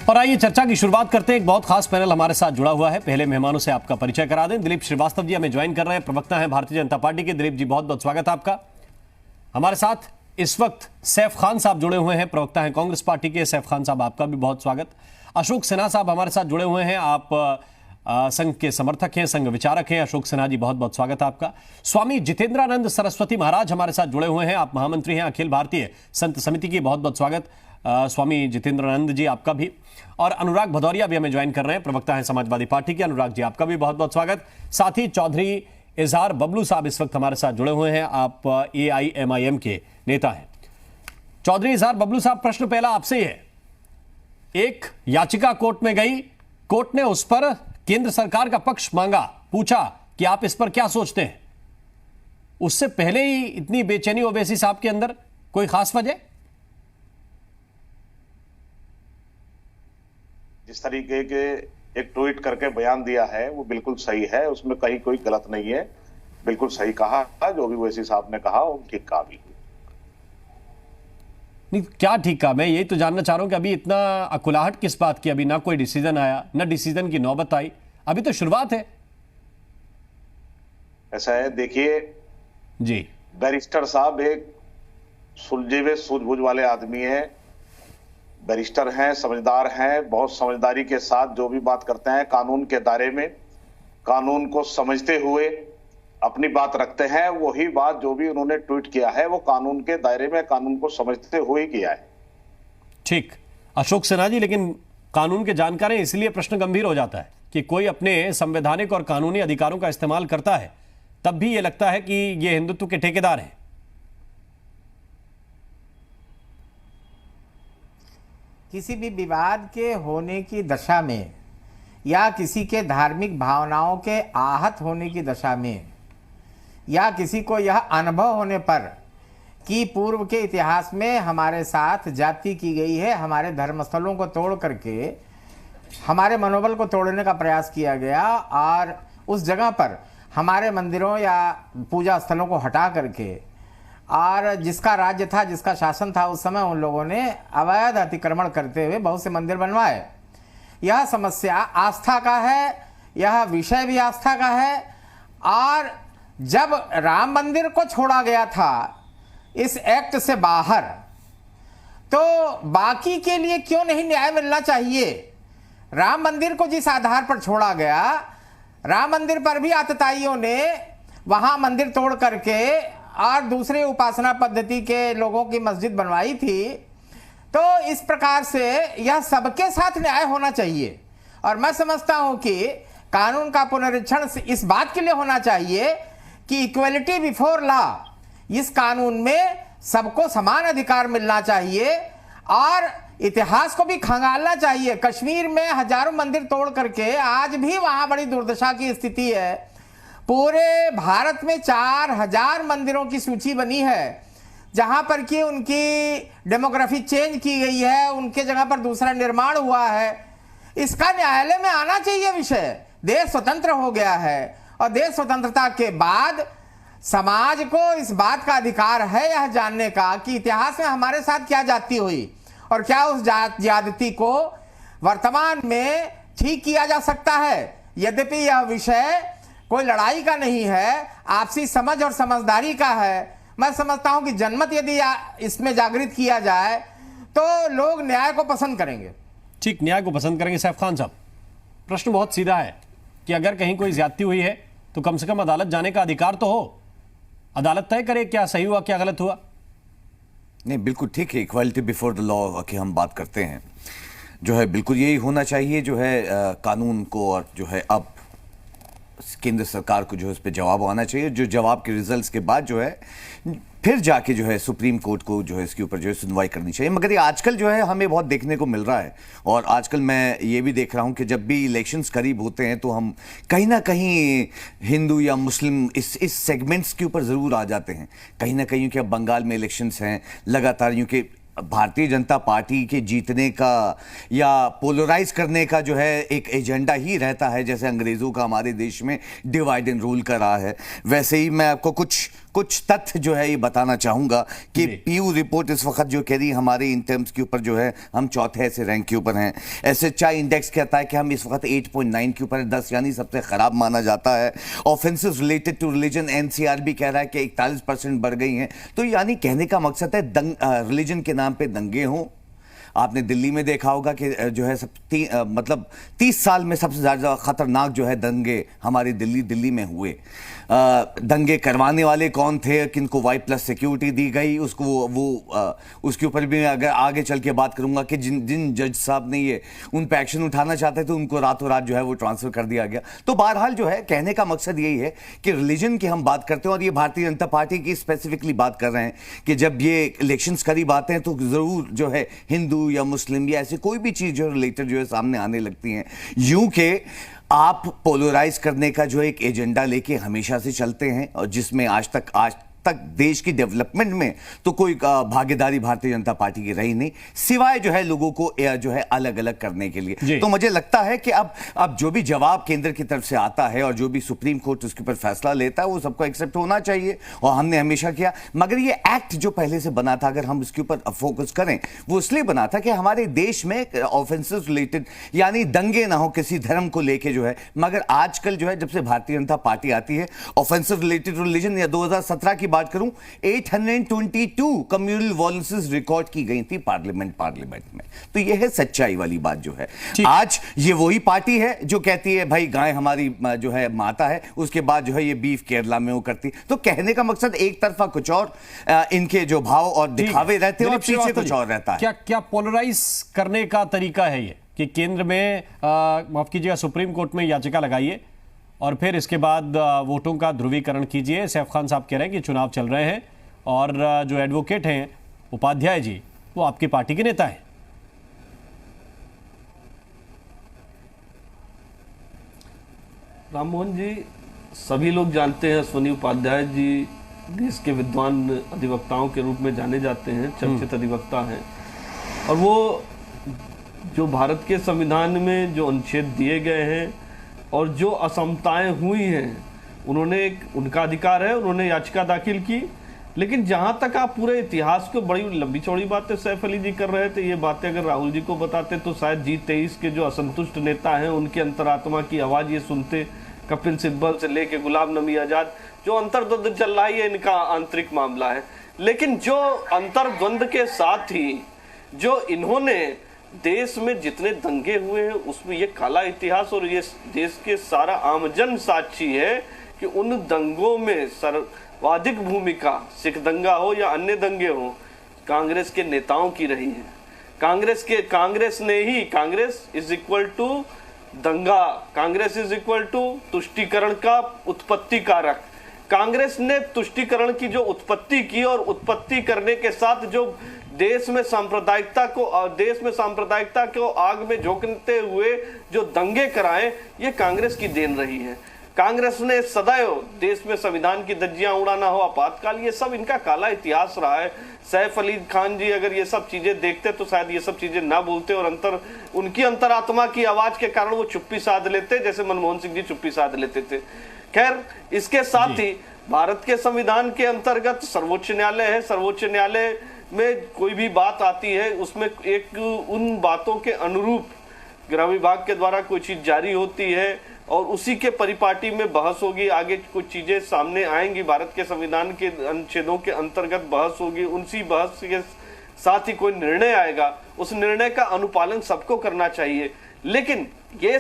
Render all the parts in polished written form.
और आइए चर्चा की शुरुआत करते हैं। एक बहुत खास पैनल हमारे साथ जुड़ा हुआ है। पहले मेहमानों से आपका परिचय करा दें। दिलीप श्रीवास्तव जी हमें ज्वाइन कर रहे हैं, प्रवक्ता हैं भारतीय जनता पार्टी के। दिलीप जी बहुत बहुत स्वागत है आपका। हमारे साथ इस वक्त सैफ खान साहब जुड़े हुए हैं, प्रवक्ता हैं कांग्रेस पार्टी के। सैफ खान साहब आपका भी बहुत स्वागत। अशोक सिन्हा साहब हमारे साथ जुड़े हुए हैं, आप संघ के समर्थक हैं, संघ विचारक हैं। अशोक सिन्हा जी बहुत बहुत स्वागत है आपका। स्वामी जितेंद्रानंद सरस्वती महाराज हमारे साथ जुड़े हुए हैं, आप महामंत्री हैं अखिल भारतीय संत समिति की। बहुत बहुत स्वागत स्वामी जितेंद्रानंद जी आपका भी। और अनुराग भदौरिया भी हमें ज्वाइन कर रहे हैं, प्रवक्ता हैं समाजवादी पार्टी के। अनुराग जी आपका भी बहुत बहुत स्वागत। साथ ही चौधरी इजहार बबलू साहब इस वक्त हमारे साथ जुड़े हुए हैं, आप AIMIM के नेता हैं। चौधरी इजहार बबलू साहब, प्रश्न पहला आपसे ही है। एक याचिका कोर्ट में गई, कोर्ट ने उस पर केंद्र सरकार का पक्ष मांगा, पूछा कि आप इस पर क्या सोचते हैं। उससे पहले ही इतनी बेचैनी ओवैसी साहब के अंदर, कोई खास वजह? जिस तरीके के एक ट्वीट करके बयान दिया है वो बिल्कुल सही है, उसमें कहीं कोई गलत नहीं है। बिल्कुल सही कहा, जो भी ओवैसी साहब ने कहा वो ठीक कहा भी। नहीं, क्या ठीक कहा? मैं यही तो जानना चाह रहा हूं कि अभी इतना अकुलाहट किस बात की? अभी ना कोई डिसीजन आया, ना डिसीजन की नौबत आई, अभी तो शुरुआत है। ऐसा है, देखिए जी, बैरिस्टर साहब एक सुलझे हुए सूझबूझ वाले आदमी हैं, बैरिस्टर हैं, समझदार हैं, बहुत समझदारी के साथ जो भी बात करते हैं कानून के दायरे में, कानून को समझते हुए अपनी बात रखते हैं। वही बात जो भी उन्होंने ट्वीट किया है वो कानून के दायरे में, कानून को समझते हुए किया है। ठीक। अशोक सिन्हा जी, लेकिन कानून के जानकार हैं, इसलिए प्रश्न गंभीर हो जाता है कि कोई अपने संवैधानिक और कानूनी अधिकारों का इस्तेमाल करता है, तब भी यह लगता है कि ये हिंदुत्व के ठेकेदार हैं। किसी भी विवाद के होने की दशा में या किसी के धार्मिक भावनाओं के आहत होने की दशा में या किसी को यह अनुभव होने पर कि पूर्व के इतिहास में हमारे साथ जाति की गई है, हमारे धर्मस्थलों को तोड़ करके हमारे मनोबल को तोड़ने का प्रयास किया गया और उस जगह पर हमारे मंदिरों या पूजा स्थलों को हटा करके, और जिसका राज्य था, जिसका शासन था उस समय, उन लोगों ने अवैध अतिक्रमण करते हुए बहुत से मंदिर बनवाए। यह समस्या आस्था का है, यह विषय भी आस्था का है। और जब राम मंदिर को छोड़ा गया था इस एक्ट से बाहर, तो बाकी के लिए क्यों नहीं न्याय मिलना चाहिए? राम मंदिर को जिस आधार पर छोड़ा गया, राम मंदिर पर भी आतताइयों ने वहां मंदिर तोड़ करके और दूसरे उपासना पद्धति के लोगों की मस्जिद बनवाई थी। तो इस प्रकार से यह सबके साथ न्याय होना चाहिए। और मैं समझता हूं कि कानून का पुनरीक्षण इस बात के लिए होना चाहिए कि इक्वलिटी बिफोर लॉ, इस कानून में सबको समान अधिकार मिलना चाहिए। और इतिहास को भी खंगालना चाहिए। कश्मीर में हजारों मंदिर तोड़ करके आज भी वहां बड़ी दुर्दशा की स्थिति है। पूरे भारत में 4000 मंदिरों की सूची बनी है जहां पर कि उनकी डेमोग्राफी चेंज की गई है, उनके जगह पर दूसरा निर्माण हुआ है। इसका न्यायालय में आना चाहिए विषय। देश स्वतंत्र हो गया है और देश स्वतंत्रता के बाद समाज को इस बात का अधिकार है यह जानने का कि इतिहास में हमारे साथ क्या जाति हुई और क्या उस ज्यादती को वर्तमान में ठीक किया जा सकता है। यद्यपि यह विषय कोई लड़ाई का नहीं है, आपसी समझ और समझदारी का है। मैं समझता हूं कि जनमत यदि इसमें जागृत किया जाए तो लोग न्याय को पसंद करेंगे। ठीक, न्याय को पसंद करेंगे। सैफ खान साहब, प्रश्न बहुत सीधा है कि अगर कहीं कोई ज्यादती हुई है तो कम से कम अदालत जाने का अधिकार तो हो। अदालत तय करे क्या सही हुआ क्या गलत हुआ। नहीं, बिल्कुल ठीक है। इक्वालिटी बिफोर द लॉ की हम बात करते हैं, जो है बिल्कुल यही होना चाहिए। जो है कानून को, और जो है अब केंद्र सरकार को जो है उस पर जवाब आना चाहिए। जो जवाब के रिजल्ट्स के बाद जो है फिर जाके जो है सुप्रीम कोर्ट को जो है इसके ऊपर जो है सुनवाई करनी चाहिए। मगर ये आजकल जो है हमें बहुत देखने को मिल रहा है, और आजकल मैं ये भी देख रहा हूँ कि जब भी इलेक्शंस करीब होते हैं तो हम कहीं ना कहीं हिंदू या मुस्लिम इस सेगमेंट्स के ऊपर ज़रूर आ जाते हैं। कहीं ना कहीं, कि अब बंगाल में इलेक्शंस हैं लगातार, यूँ कि भारतीय जनता पार्टी के जीतने का या पोलराइज करने का जो है एक एजेंडा ही रहता है। जैसे अंग्रेज़ों का हमारे देश में डिवाइड एंड रूल का रहा है, वैसे ही मैं आपको कुछ कुछ तथ्य जो है ये बताना चाहूंगा कि जी। पीयू रिपोर्ट इस वक्त जो कह रही है हमारे इन टर्म्स के ऊपर जो है हम चौथे ऐसे रैंक के ऊपर हैं। एसएचआई इंडेक्स कहता है कि हम इस वक्त 8.9 के ऊपर है, 10 यानी सबसे खराब माना जाता है। Offences related to religion NCRB कह रहा है कि 41% बढ़ गई हैं। तो यानी कहने का मकसद है रिलीजन के नाम पे दंगे हों। आपने दिल्ली में देखा होगा कि जो है मतलब 30 साल में सबसे ज़्यादा खतरनाक जो है दंगे हमारी दिल्ली में हुए। दंगे करवाने वाले कौन थे, किनको Y+ सिक्योरिटी दी गई, उसको उसके ऊपर भी अगर आगे चल के बात करूंगा कि जिन जज साहब ने ये उन पे एक्शन उठाना चाहते थे उनको रातों रात जो है वो ट्रांसफर कर दिया गया। तो बहरहाल जो है कहने का मकसद यही है कि रिलीजन की हम बात करते हैं और ये भारतीय जनता पार्टी की स्पेसिफिकली बात कर रहे हैं कि जब ये इलेक्शंस करीब आते हैं तो जरूर जो है हिंदू या मुस्लिम या ऐसी कोई भी चीज जो रिलेटेड जो है सामने आने लगती हैं। यूं के आप पोलराइज करने का जो एक एजेंडा लेके हमेशा से चलते हैं और जिसमें आज तक देश की डेवलपमेंट में तो कोई भागीदारी भारतीय जनता पार्टी की रही नहीं, सिवाय जो है लोगों को जो है अलग अलग करने के लिए। तो मुझे लगता है कि अब जो भी जवाब केंद्र की तरफ से आता है और जो भी सुप्रीम कोर्ट उसके ऊपर फैसला लेता है वो सबको एक्सेप्ट होना चाहिए और हमने हमेशा किया। मगर ये एक्ट जो पहले से बना था, अगर हम इसके ऊपर फोकस करें, वो इसलिए बना था कि हमारे देश में ऑफेंसेस रिलेटेड यानी दंगे ना हो किसी धर्म को लेके जो है। मगर आजकल जो है जब से भारतीय जनता पार्टी आती है, ऑफेंसेस रिलेटेड रिलीजन या 2017 की बात करूं 822 कम्युनल वॉयलेंसेस रिकॉर्ड की गई थी पार्लियामेंट में। तो यह है सच्चाई वाली बात जो है। आज ये वही पार्टी है जो कहती है भाई गाय हमारी जो है माता है, उसके बाद जो है ये बीफ केरला में वो करती। तो कहने का मकसद एक तरफा कुछ और इनके जो भाव और दिखावे रहते हैं और पीछे कुछ और रहता है। क्या पोलराइज करने का तरीका है ये कि केंद्र में माफ कीजिएगा सुप्रीम कोर्ट में याचिका लगाइए और फिर इसके बाद वोटों का ध्रुवीकरण कीजिए। सैफ खान साहब कह रहे हैं कि चुनाव चल रहे हैं और जो एडवोकेट हैं उपाध्याय जी वो आपकी पार्टी के नेता हैं। राममोहन जी, सभी लोग जानते हैं अश्विनी उपाध्याय जी देश के विद्वान अधिवक्ताओं के रूप में जाने जाते हैं, चर्चित अधिवक्ता हैं। और वो जो भारत के संविधान में जो अनुच्छेद दिए गए हैं और जो असमताएं हुई हैं, उनका अधिकार है, उन्होंने याचिका दाखिल की। लेकिन जहां तक आप पूरे इतिहास को, बड़ी लंबी चौड़ी बातें सैफ अली जी कर रहे थे, ये बातें अगर राहुल जी को बताते तो शायद G23 के जो असंतुष्ट नेता हैं उनके अंतरात्मा की आवाज ये सुनते। कपिल सिब्बल से लेके गुलाम नबी आजाद, जो अंतर्द्वंद चल रहा है ये इनका आंतरिक मामला है। लेकिन जो अंतर्द्वंद के साथ ही जो इन्होंने देश में जितने दंगे हुए हैं उसमें ये काला इतिहास और ये देश के सारा आमजन साक्षी है कि उन दंगों में सर्वाधिक भूमिका, सिख दंगा हो या अन्य दंगे हो, कांग्रेस के नेताओं की रही है। कांग्रेस इज इक्वल टू दंगा, कांग्रेस इज इक्वल टू तुष्टीकरण का उत्पत्ति कारक। कांग्रेस ने तुष्टीकरण की जो उत्पत्ति की और उत्पत्ति करने के साथ जो देश में सांप्रदायिकता को आग में झोंकते हुए जो दंगे कराए, ये कांग्रेस की देन रही है। कांग्रेस ने सदैव देश में संविधान की धज्जियां उड़ाना हो, आपातकाल, ये सब इनका काला इतिहास रहा है। सैफ अली खान जी अगर ये सब चीजें देखते तो शायद ये सब चीजें ना बोलते और उनकी अंतरात्मा की आवाज के कारण वो चुप्पी साध लेते, जैसे मनमोहन सिंह जी चुप्पी साध लेते थे। खैर, इसके साथ ही भारत के संविधान के अंतर्गत सर्वोच्च न्यायालय है। सर्वोच्च न्यायालय में कोई भी बात आती है उसमें एक उन बातों के अनुरूप गृह विभाग के द्वारा कोई चीज जारी होती है और उसी के परिपाटी में बहस होगी। आगे कुछ चीजें सामने आएंगी, भारत के संविधान के अनुच्छेदों के अंतर्गत बहस होगी। उसी बहस के साथ ही कोई निर्णय आएगा, उस निर्णय का अनुपालन सबको करना चाहिए। लेकिन ये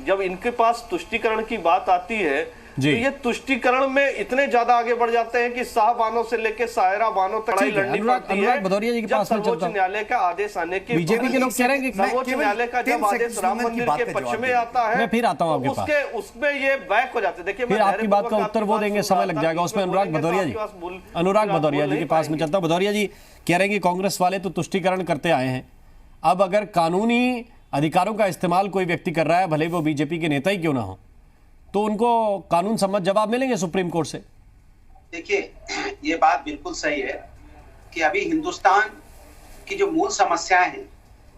जब इनके पास तुष्टीकरण की बात आती है तो ये तुष्टीकरण में इतने ज्यादा आगे बढ़ जाते हैं कि शाहबानों से लेकर सायरा बानों तक लड़ाई लड़नी पड़ती है। भदौरिया जी के पास में सर्वोच्च न्यायालय का आदेश आने के बीजेपी के लोग कह रहे हैं कि सर्वोच्च न्यायालय का जब आदेश राम मंदिर के पक्ष में आता है, मैं फिर आता हूं आपके पास, उसमें ये बैक हो जाते। देखिए, फिर आपकी बात का उत्तर वो देंगे, समय लग जाएगा उसमें। अनुराग भदौरिया जी के पास में चलता हूं। भदौरिया जी कह रहे हैं कि कांग्रेस वाले तो तुष्टीकरण करते आए हैं, अब अगर कानूनी अधिकारों का इस्तेमाल कोई व्यक्ति कर रहा है, भले वो बीजेपी के नेता ही क्यों ना हो, तो उनको कानून सम्मत जवाब मिलेंगे सुप्रीम कोर्ट से। देखिए, ये बात बिल्कुल सही है कि अभी हिंदुस्तान की जो मूल समस्याएं हैं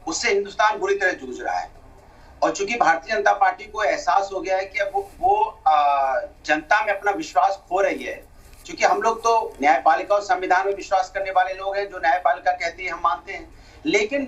उससे हिंदुस्तान बुरी तरह जूझ रहा है। और चूंकि भारतीय जनता पार्टी को एहसास हो गया है कि अब वो जनता में अपना विश्वास खो रही है, क्योंकि हम लोग तो न्यायपालिका और संविधान में विश्वास करने वाले लोग हैं, जो न्यायपालिका कहती है हम मानते हैं। लेकिन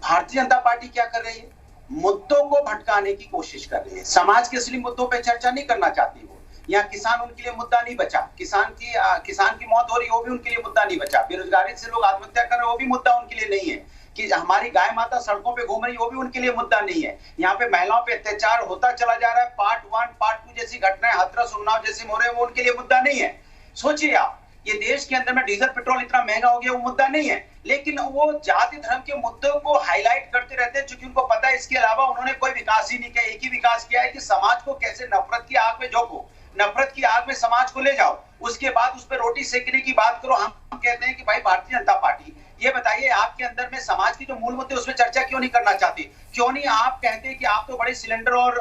भारतीय जनता पार्टी क्या कर रही है? मुद्दों को भटकाने की कोशिश कर रही है। समाज के असली मुद्दों पे चर्चा नहीं करना चाहती वो। यहाँ किसान उनके लिए मुद्दा नहीं बचा, किसान की मौत हो रही है वो भी उनके लिए मुद्दा नहीं बचा, बेरोजगारी से लोग आत्महत्या कर रहे हैं वो भी मुद्दा उनके लिए नहीं है, कि हमारी गाय माता सड़कों पे घूम रही है वो भी उनके लिए मुद्दा नहीं है। यहाँ पे महिलाओं पे अत्याचार होता चला जा रहा है, पार्ट 1 पार्ट 2 जैसी घटनाएं हाथरस उन्नाव जैसी हो रहे हैं वो उनके लिए मुद्दा नहीं है। सोचिए आप, ये देश के अंदर में डीजल पेट्रोल इतना महंगा हो गया वो मुद्दा नहीं है, लेकिन वो जाति धर्म के मुद्दों को हाईलाइट करते रहते हैं, क्योंकि उनको पता है इसके अलावा उन्होंने कोई विकास ही नहीं किया। एक ही विकास किया है कि समाज को कैसे नफरत की आग में झोंको, नफरत की आग में समाज को ले जाओ, उसके बाद उस पर रोटी सेकने की बात करो। हम कहते हैं कि भाई भारतीय जनता पार्टी, ये बताइए आपके अंदर में समाज की जो मूल मुद्दे उसमें चर्चा क्यों नहीं करना चाहती? क्यों नहीं आप कहते हैं कि आप तो बड़े सिलेंडर और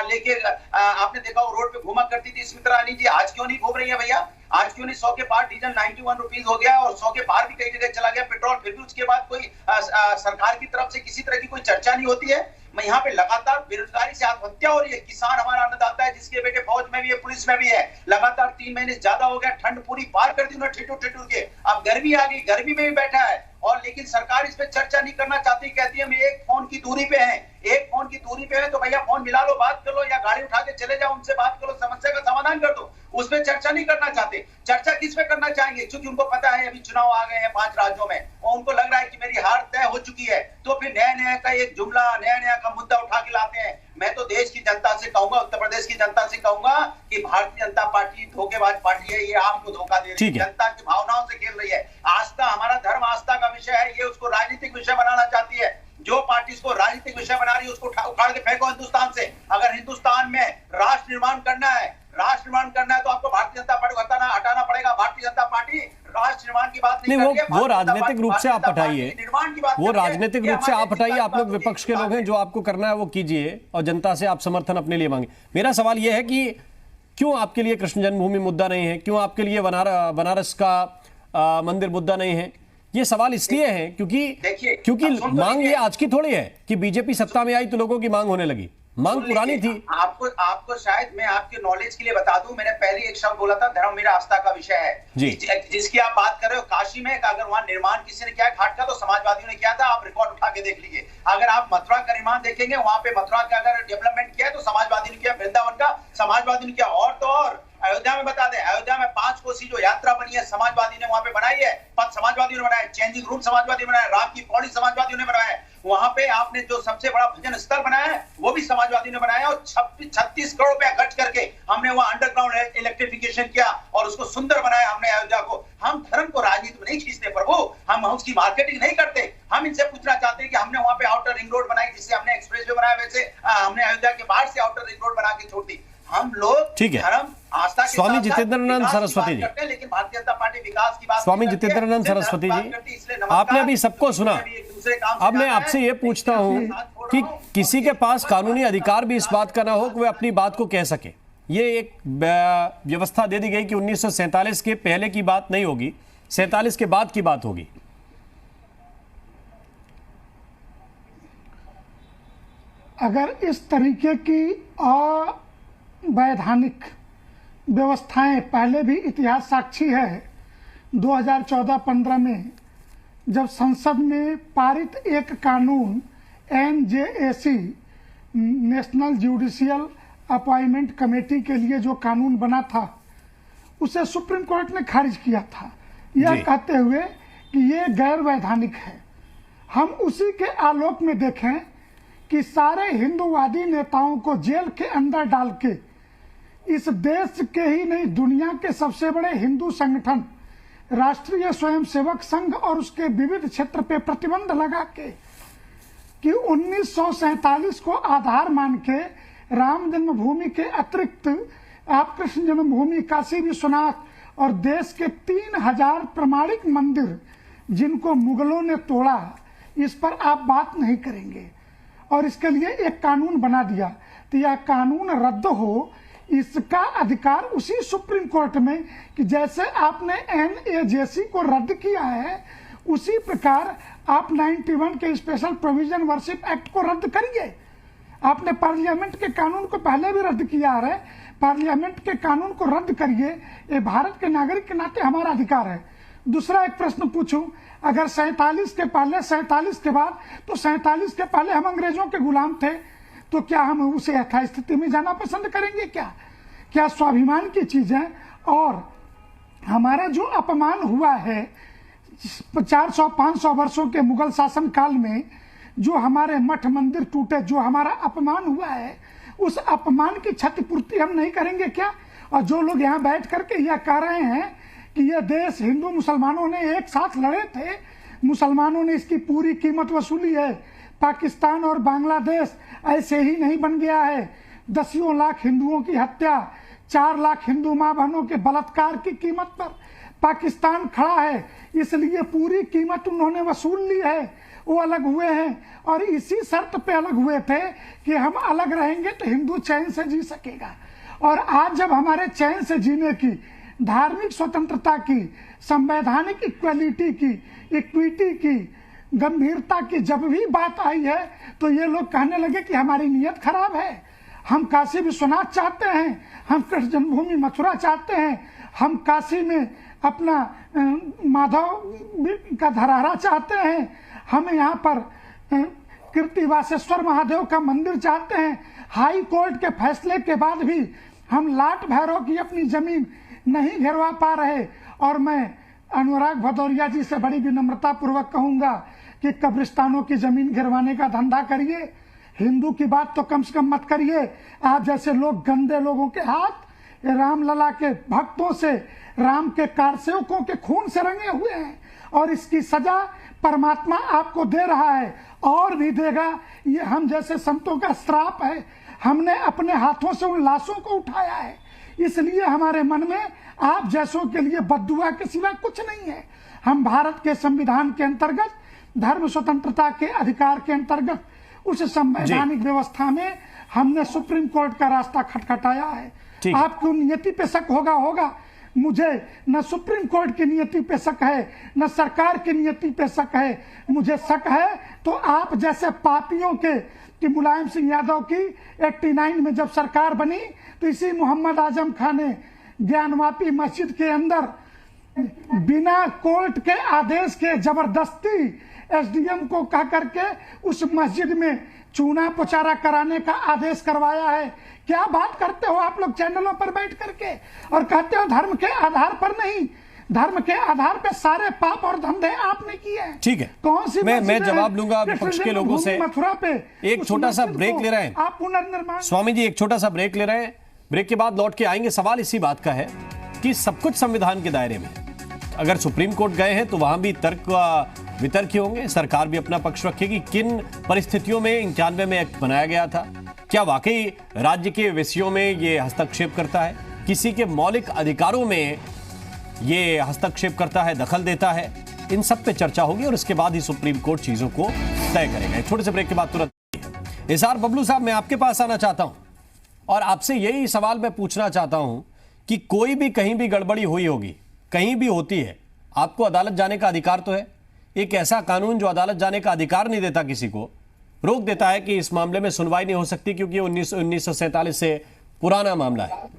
लेके आपने देखा वो रोड पे घूमा करती थी स्मिता रानी जी, आज क्यों नहीं घूम रही है भैया? आज क्यों नहीं 100 के पार डीजल 91 रुपीज हो गया और 100 के पार भी कई जगह चला गया पेट्रोल, फिर भी उसके बाद कोई सरकार की तरफ से किसी तरह की कोई चर्चा नहीं होती है? मैं यहाँ पे लगातार बेरोजगारी से आत्महत्या हो रही है। किसान हमारा अन्नदाता है, जिसके बेटे फौज में भी है, पुलिस में भी है, लगातार 3 महीने से ज्यादा हो गया, ठंड पूरी पार कर दी उन्होंने ठिठुर के, अब गर्मी आ गई, गर्मी में भी बैठा है, और लेकिन सरकार इस पे चर्चा नहीं करना चाहती। कहती है हम एक फोन की दूरी पे हैं, एक फोन की दूरी पे है तो भैया फोन मिला लो, बात कर लो, या गाड़ी उठा के चले जाओ, उनसे बात करो, समस्या का समाधान कर दो। उस पर चर्चा नहीं करना चाहते। चर्चा किस पे करना चाहेंगे? क्योंकि उनको पता है अभी चुनाव आ गए हैं 5 राज्यों में और उनको लग रहा है कि मेरी हार तय हो चुकी है, तो फिर नया का एक जुमला, नया का मुद्दा उठा के लाते हैं। मैं तो देश की जनता से कहूंगा, उत्तर प्रदेश की जनता से कहूंगा कि भारतीय जनता पार्टी धोखेबाज पार्टी है, ये आपको धोखा दे रही है, जनता की भावनाओं से खेल रही है। आस्था, हमारा धर्म आस्था का विषय है, ये उसको राजनीतिक विषय बनाना चाहती है। जो पार्टी इसको राजनीतिक विषय बना रही है उसको उखाड़ के फेंको हिंदुस्तान से। अगर हिंदुस्तान में राष्ट्र निर्माण करना है तो आपको भारतीय जनता पार्टी को हटाना पड़ेगा। भारतीय जनता पार्टी राष्ट्र निर्माण की बात नहीं कर रही है, वो राजनीतिक रूप से आप हटाइए, निर्माण की बात, वो राजनीतिक रूप से आप हटाइए। आप लोग विपक्ष के लोग हैं, जो आपको करना है वो कीजिए और जनता से आप समर्थन अपने लिए मांगे। मेरा सवाल यह है कि क्यों आपके लिए कृष्ण जन्मभूमि मुद्दा नहीं है, क्यों आपके लिए बनारस का मंदिर मुद्दा नहीं है? ये सवाल इसलिए है क्योंकि मांग ये आज की थोड़ी है कि बीजेपी सत्ता में आई तो लोगों की मांग होने लगी, मांग पुरानी थी। आपको शायद मैं आपके नॉलेज के लिए बता दूं, मैंने पहले एक शब्द बोला था, धर्म मेरा आस्था का विषय है जिसकी आप बात कर रहे हो। काशी में अगर वहां निर्माण किसी ने किया घाट का तो समाजवादियों ने किया था, आप रिकॉर्ड उठा के देख लीजिए। अगर आप मथुरा का निर्माण देखेंगे, वहां पे मथुरा का अगर डेवलपमेंट किया है तो समाजवादी ने किया, वृंदावन का समाजवादी ने किया, और तो और अयोध्या में बता दें, अयोध्या में 5 कोसी जो यात्रा बनी है समाजवादी ने वहां पे बनाई है, पथ समाजवादियों ने बनाया, चेंजिंग रूट समाजवादी ने बनाया, राम की पौड़ी समाजवादियों ने बनाया है। वहां पे आपने जो सबसे बड़ा भजन स्थल बनाया है वो भी समाजवादी ने बनाया, और 36 करोड़ रुपया खर्च करके हमने वहां अंडरग्राउंड इलेक्ट्रिफिकेशन किया और उसको सुंदर बनाया हमने अयोध्या को। हम धर्म को राजनीति में नहीं खींचते प्रभु, हम उसकी मार्केटिंग नहीं करते। हम इनसे पूछना चाहते हैं कि हमने वहां पे आउटर रिंग रोड बनाई, जिससे हमने एक्सप्रेस वे बनाया, वैसे हमने अयोध्या के बाहर से आउटर रिंग रोड बना के छोड़ दी। हम लोग धर्म आस्था के स्वामी जितेंद्रानंद सरस्वती जी, लेकिन भारतीय जनता पार्टी विकास की बात, स्वामी जितेंद्रानंद सरस्वती जी, आपने अभी सबको सुना। अब मैं आपसे ये पूछता हूं कि किसी के पास कानूनी अधिकार भी इस बात का ना हो कि वह अपनी बात को कह सके। ये एक व्यवस्था दे दी गई कि 1947 के पहले की बात नहीं होगी, 47 के बाद की बात होगी। अगर इस तरीके की अवैधानिक व्यवस्थाएं पहले भी इतिहास साक्षी है, 2014-15 में जब संसद में पारित एक कानून NJAC national judicial appointment committee के लिए जो कानून बना था, उसे सुप्रीम कोर्ट ने खारिज किया था, यह कहते हुए कि ये गैर वैधानिक है। हम उसी के आलोक में देखें कि सारे हिंदूवादी नेताओं को जेल के अंदर डाल के इस देश के ही नहीं दुनिया के सबसे बड़े हिंदू संगठन राष्ट्रीय स्वयंसेवक संघ और उसके विविध क्षेत्र पे प्रतिबंध लगा के कि 1947 को आधार मान के राम जन्मभूमि के अतिरिक्त आप कृष्ण जन्मभूमि, काशी विश्वनाथ और देश के 3000 प्रमाणिक मंदिर जिनको मुगलों ने तोड़ा, इस पर आप बात नहीं करेंगे और इसके लिए एक कानून बना दिया। तो यह कानून रद्द हो, इसका अधिकार उसी सुप्रीम कोर्ट में कि जैसे आपने NAJC को रद्द किया है, उसी प्रकार आप 91 के स्पेशल प्रोविजन वर्शिप एक्ट को रद्द करिए। आपने पार्लियामेंट के कानून को पहले भी रद्द किया है। पार्लियामेंट के कानून को रद्द करिए, ये भारत के नागरिक के नाते हमारा अधिकार है। दूसरा एक प्रश्न पूछूं, अगर 47 के पहले 47 के बाद, तो 47 के पहले हम अंग्रेजों के गुलाम थे, तो क्या हम उसे यथास्थिति में जाना पसंद करेंगे? क्या स्वाभिमान की चीज है? और हमारा जो अपमान हुआ है 400-500 वर्षों के मुगल शासन काल में, जो हमारे मठ मंदिर टूटे, जो हमारा अपमान हुआ है, उस अपमान की क्षतिपूर्ति हम नहीं करेंगे क्या? और जो लोग यहाँ बैठ करके यह कह रहे हैं कि यह देश हिंदू मुसलमानों ने एक साथ लड़े थे, मुसलमानों ने इसकी पूरी कीमत वसूली है, पाकिस्तान और बांग्लादेश ऐसे ही नहीं बन गया है। 10 लाख हिंदुओं की हत्या, 4 लाख हिंदू मां बहनों के बलात्कार की कीमत पर पाकिस्तान खड़ा है, इसलिए पूरी कीमत उन्होंने वसूल ली है। वो अलग हुए हैं और इसी शर्त पे अलग हुए थे कि हम अलग रहेंगे तो हिंदू चैन से जी सकेगा। और आज जब हमारे चैन से जीने की, धार्मिक स्वतंत्रता की, संवैधानिक इक्वलिटी की, इक्विटी की, गंभीरता की जब भी बात आई है, तो ये लोग कहने लगे कि हमारी नीयत खराब है, हम काशी विश्वनाथ चाहते हैं, हम कृष्ण जन्मभूमि मथुरा चाहते हैं, हम काशी में अपना माधव का धरारा चाहते हैं, हम यहाँ पर कीर्तिवासेश्वर महादेव का मंदिर चाहते हैं। हाई कोर्ट के फैसले के बाद भी हम लाट भैरव की अपनी जमीन नहीं घेरवा पा रहे। और मैं अनुराग भदौरिया जी से बड़ी विनम्रता पूर्वक कहूंगा कि कब्रिस्तानों की जमीन गिरवाने का धंधा करिए, हिंदू की बात तो कम से कम मत करिए। आप जैसे लोग गंदे लोगों के हाथ रामलला के भक्तों से, राम के कारसेवकों के खून से रंगे हुए हैं, और इसकी सजा परमात्मा आपको दे रहा है और भी देगा। ये हम जैसे संतों का श्राप है, हमने अपने हाथों से उन लाशों को उठाया है, इसलिए हमारे मन में आप जैसों के लिए बद्दुआ के सिवा कुछ नहीं है। हम भारत के संविधान के अंतर्गत, धर्म स्वतंत्रता के अधिकार के अंतर्गत, उस संवैधानिक व्यवस्था में हमने सुप्रीम कोर्ट का रास्ता खटखटाया है। आपको नियति पे शक होगा, मुझे न सुप्रीम कोर्ट की नियति पे शक है, न सरकार की नियति पे शक है। मुझे शक है तो आप जैसे पापियों के, कि मुलायम सिंह यादव की 89 में जब सरकार बनी, तो इसी मोहम्मद आजम खान ने ज्ञानवापी मस्जिद के अंदर बिना कोर्ट के आदेश के जबरदस्ती एसडीएम को कह करके उस मस्जिद में चूना पुचारा कराने का आदेश करवाया है। क्या बात करते हो आप लोग चैनलों पर बैठ करके, और कहते हो धर्म के आधार पर नहीं, धर्म के आधार पे सारे पाप और धंधे आपने किए हैं। ठीक है, कौन सी मैं जवाब लूंगा विपक्ष के लोगों से। मथुरा पे एक छोटा सा ब्रेक ले रहे हैं आप, पुनर्निर्माण। स्वामी जी एक छोटा सा ब्रेक ले रहे हैं, ब्रेक के बाद लौट के आएंगे। सवाल इसी बात का है कि सब कुछ संविधान के दायरे में, अगर सुप्रीम कोर्ट गए हैं तो वहां भी तर्क वितर्क ही होंगे, सरकार भी अपना पक्ष रखेगी। किन परिस्थितियों में 91 में एक्ट बनाया गया था, क्या वाकई राज्य के विषयों में ये हस्तक्षेप करता है, किसी के मौलिक अधिकारों में ये हस्तक्षेप करता है, दखल देता है, इन सब पे चर्चा होगी और इसके बाद ही सुप्रीम कोर्ट चीजों को तय करेगा। छोटे से ब्रेक के बाद तुरंत इजहार बबलू साहब, मैं आपके पास आना चाहता हूं और आपसे यही सवाल मैं पूछना चाहता हूं कि कोई भी कहीं भी गड़बड़ी हुई होगी, कहीं भी होती है, आपको अदालत जाने का अधिकार तो है। एक ऐसा कानून जो अदालत जाने का अधिकार नहीं देता, किसी को रोक देता है कि इस मामले में सुनवाई नहीं हो सकती क्योंकि 1947 से पुराना मामला है,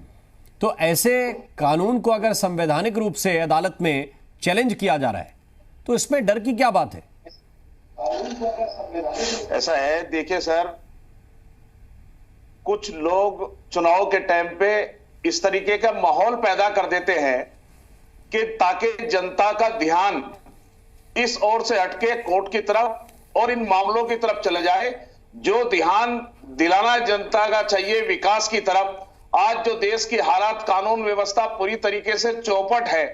तो ऐसे कानून को अगर संवैधानिक रूप से अदालत में चैलेंज किया जा रहा है तो इसमें डर की क्या बात है? ऐसा है, देखिए सर, कुछ लोग चुनाव के टाइम पे इस तरीके का माहौल पैदा कर देते हैं कि ताकि जनता का ध्यान इस ओर से हटके कोर्ट की तरफ और इन मामलों की तरफ चले जाए। जो ध्यान दिलाना जनता का चाहिए विकास की तरफ, आज जो देश की हालात, कानून व्यवस्था पूरी तरीके से चौपट है,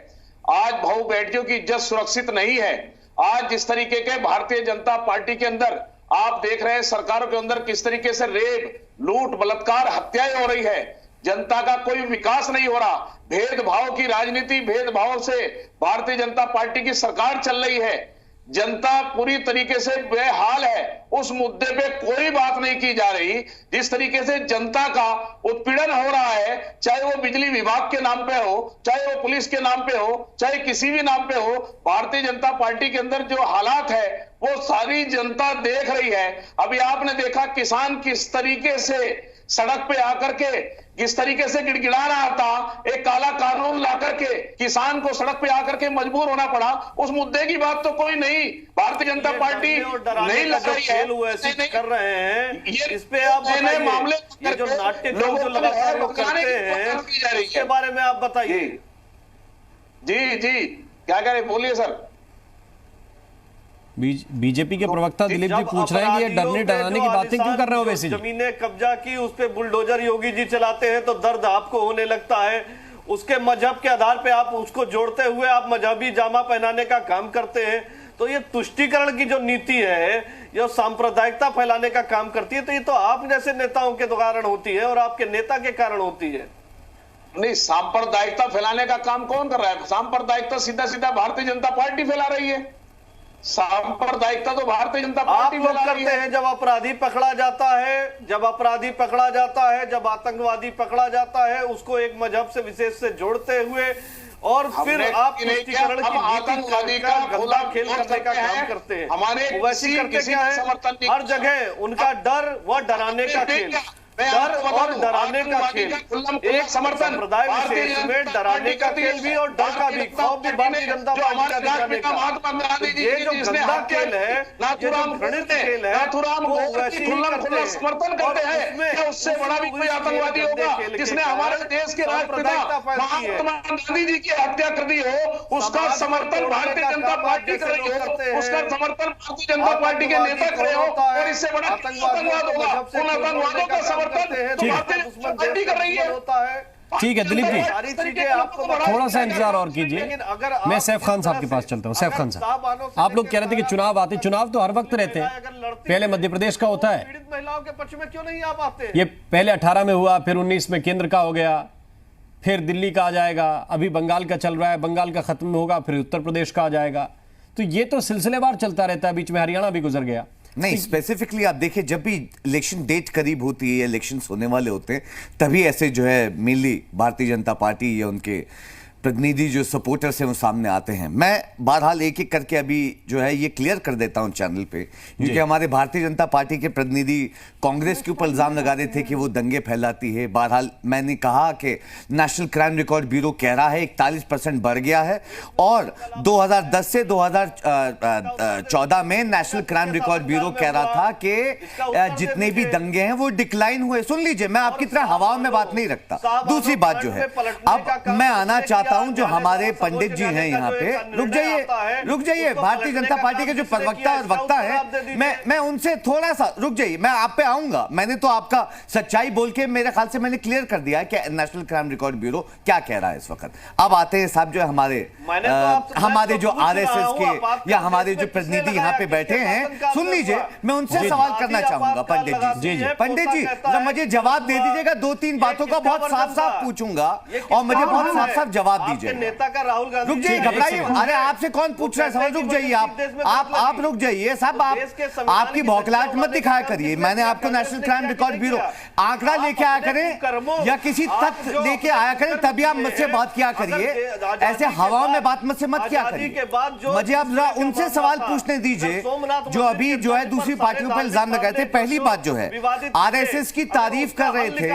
आज बहु बेटियों की इज्जत सुरक्षित नहीं है। आज जिस तरीके के भारतीय जनता पार्टी के अंदर आप देख रहे हैं, सरकारों के अंदर किस तरीके से रेप, लूट, बलात्कार, हत्याएं हो रही है, जनता का कोई विकास नहीं हो रहा, भेदभाव की राजनीति, भेदभाव से भारतीय जनता पार्टी की सरकार चल रही है, जनता पूरी तरीके से बेहाल है उस मुद्दे पे कोई बात नहीं की जा रही। जिस तरीके से जनता का उत्पीड़न हो रहा है, चाहे वो बिजली विभाग के नाम पे हो, चाहे वो पुलिस के नाम पे हो, चाहे किसी भी नाम पे हो, भारतीय जनता पार्टी के अंदर जो हालात है वो सारी जनता देख रही है। अभी आपने देखा किसान किस तरीके से सड़क पे आकर के किस तरीके से गिड़गिड़ा रहा था, एक काला कानून ला करके किसान को सड़क पे आकर के मजबूर होना पड़ा। उस मुद्दे की बात तो कोई नहीं, भारतीय जनता पार्टी नहीं लग रही है, कर रहे हैं। ये इस पे आप नए मामले ये जो नाट्य जो लगातार लोग करते हैं इसके बारे में आप बताइए। जी जी क्या कह रहे, बोलिए सर। बीजेपी के प्रवक्ता दिलीप जी पूछ रहे हैं कि ये डरने डराने की बातें क्यों कर रहे हो वैसे? जमीनें कब्जा की, उस पे बुलडोजर योगी जी चलाते हैं तो दर्द आपको होने लगता है। उसके मजहब के आधार पे आप उसको जोड़ते हुए आप मजहबी जामा पहनाने का काम करते हैं। तो ये तुष्टीकरण की जो नीति है, ये सांप्रदायिकता फैलाने का काम करती है। तो ये तो आप जैसे नेताओं के कारण होती है और आपके नेता के कारण होती है। नहीं, सांप्रदायिकता फैलाने का काम कौन कर रहा है? सांप्रदायिकता सीधा सीधा भारतीय जनता पार्टी फैला रही है। सांप्रदायिकता तो भारतीय जनता पार्टी आप लोग करते हैं। जब अपराधी पकड़ा जाता है, जब अपराधी पकड़ा जाता है, जब आतंकवादी पकड़ा जाता है, उसको एक मजहब से विशेष से जोड़ते हुए और फिर आप तुष्टीकरण की आतंकवादी का गंदा खेल करने का काम करते हैं। हमारे वैसी करते क्या है, हर जगह उनका डर व डराने का खेल, डर और डराने का खेल, एक संप्रदाय विशेष में डराने का खेल भी और डर का भी, खौफ भी भारतीय जनता पार्टी का दिखाने का। ये जो गंदा खेल है, ये जो घृणित खेल है, वो वैसे ही करते हैं। समर्थन करते हैं कि उससे बड़ा भी कोई आतंकवादी होगा जिसने हमारे देश के राष्ट्रपिता महात्मा गांधी जी की हत्या कर दी हो, उसका समर्थन भारतीय जनता पार्टी कर रही हो, उसका समर्थन भारतीय जनता पार्टी के नेता करे हो, और इससे बड़ा आतंकवाद होगा। उन आतंकवादियों का समर्थन पार्टी कर रही है। ठीक है दिलीप जी, थोड़ा सा इंतजार और कीजिए। मैं सैफ खान साहब के पास चलता हूं। सैफ खान साहब, आप लोग कह रहे थे कि चुनाव आते, चुनाव तो हर वक्त रहते हैं। पहले मध्य प्रदेश का होता है, पीड़ित महिलाओं के पक्ष में क्यों नहीं आ पाते? ये पहले 18 में हुआ, फिर 19 में केंद्र का हो गया, फिर दिल्ली का आ जाएगा, अभी बंगाल का चल रहा है, बंगाल का खत्म होगा, फिर उत्तर प्रदेश का आ जाएगा। तो ये तो सिलसिलेवार चलता रहता है। बीच में हरियाणा भी गुजर गया। नहीं, स्पेसिफिकली आप देखिए, जब भी इलेक्शन डेट करीब होती है, इलेक्शंस होने वाले होते हैं, तभी ऐसे जो है मेनली भारतीय जनता पार्टी या उनके प्रतिनिधि जो सपोर्टर्स हैं वो सामने आते हैं। मैं बहरहाल एक एक करके अभी जो है ये क्लियर कर देता हूं चैनल पे, क्योंकि हमारे भारतीय जनता पार्टी के प्रतिनिधि कांग्रेस के ऊपर इल्जाम लगा रहे थे कि वो दंगे फैलाती है। बहरहाल मैंने कहा कि नेशनल क्राइम रिकॉर्ड ब्यूरो कह रहा है 41% बढ़ गया है, और 2010 से 2014 में नेशनल क्राइम रिकॉर्ड ब्यूरो कह रहा था कि जितने भी दंगे हैं वो डिक्लाइन हुए। सुन लीजिए, मैं आपकी तरह हवा में बात नहीं रखता। दूसरी बात जो है, अब मैं आना चाहता हूं जो हमारे पंडित जी हैं यहाँ पे, रुक जाइए, भारतीय जनता पार्टी के जो प्रवक्ता और वक्ता है, मैं उनसे थोड़ा सा रुक जाइए, मैं आप पे आऊंगा। मैंने तो आपका सच्चाई बोल के मेरे ख्याल से मैंने क्लियर कर दिया है कि नेशनल क्राइम रिकॉर्ड ब्यूरो क्या कह रहा है इस वक्त। अब आते हैं साहब जो हमारे जो आरएसएस के या हमारे जो प्रतिनिधि यहाँ पे बैठे हैं, सुन लीजिए, मैं उनसे सवाल करना चाहूंगा। पंडित जी मुझे जवाब दे दीजिएगा, 2-3 बातों का बहुत साफ साफ पूछूंगा और मुझे बहुत साफ साफ जवाब दीजिए। नेता का राहुल गांधी, रुक जाइए, घबराइए, अरे आपसे कौन पूछ रहा है सवाल? रुक जाइए, आप रुक जाइए साहब, आपकी भौखलाहट मत दिखाया करिए। मैंने आपको नेशनल क्राइम रिकॉर्ड ब्यूरो आंकड़ा लेके आया करें या किसी तथ्य लेके आया करें, तभी आप मुझसे बात किया करिए। ऐसे हवा में बात मुझसे मत किया करिए। मुझे आप जरा उनसे सवाल पूछने दीजिए जो अभी जो है दूसरी पार्टियों पर इल्जाम लगाए थे। पहली बात जो है, आरएसएस की तारीफ कर रहे थे।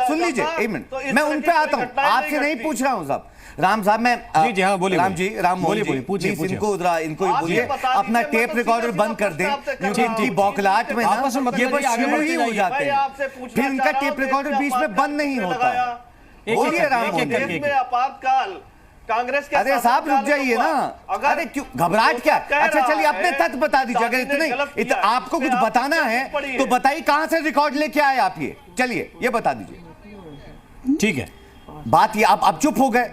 सुन लीजिए, एक मिनट, मैं उन पे आता हूं, आपसे नहीं पूछ रहा हूं साहब। राम साहब, मैं जी हाँ बोलिए, राम मोहन जी, पूछिए, इनको ही बोलिए, अपना टेप रिकॉर्डर बंद कर दें, क्योंकि इनकी बौखलाहट में ना ये बस शुरू ही हो जाते हैं, फिर इनका टेप रिकॉर्डर बीच में बंद नहीं होता है। बोलिए राम मोहन जी। आपातकाल कांग्रेस के, अरे साहब रुक जाइए ना, अरे क्यों घबराहट क्या? अच्छा चलिए, अपने तथ्य बता दीजिए। अगर इतने आपको कुछ बताना है तो बताइए, कहां से रिकॉर्ड लेके आए आप? ये चलिए, ये बता दीजिए। ठीक है, बात ये आप चुप हो गए।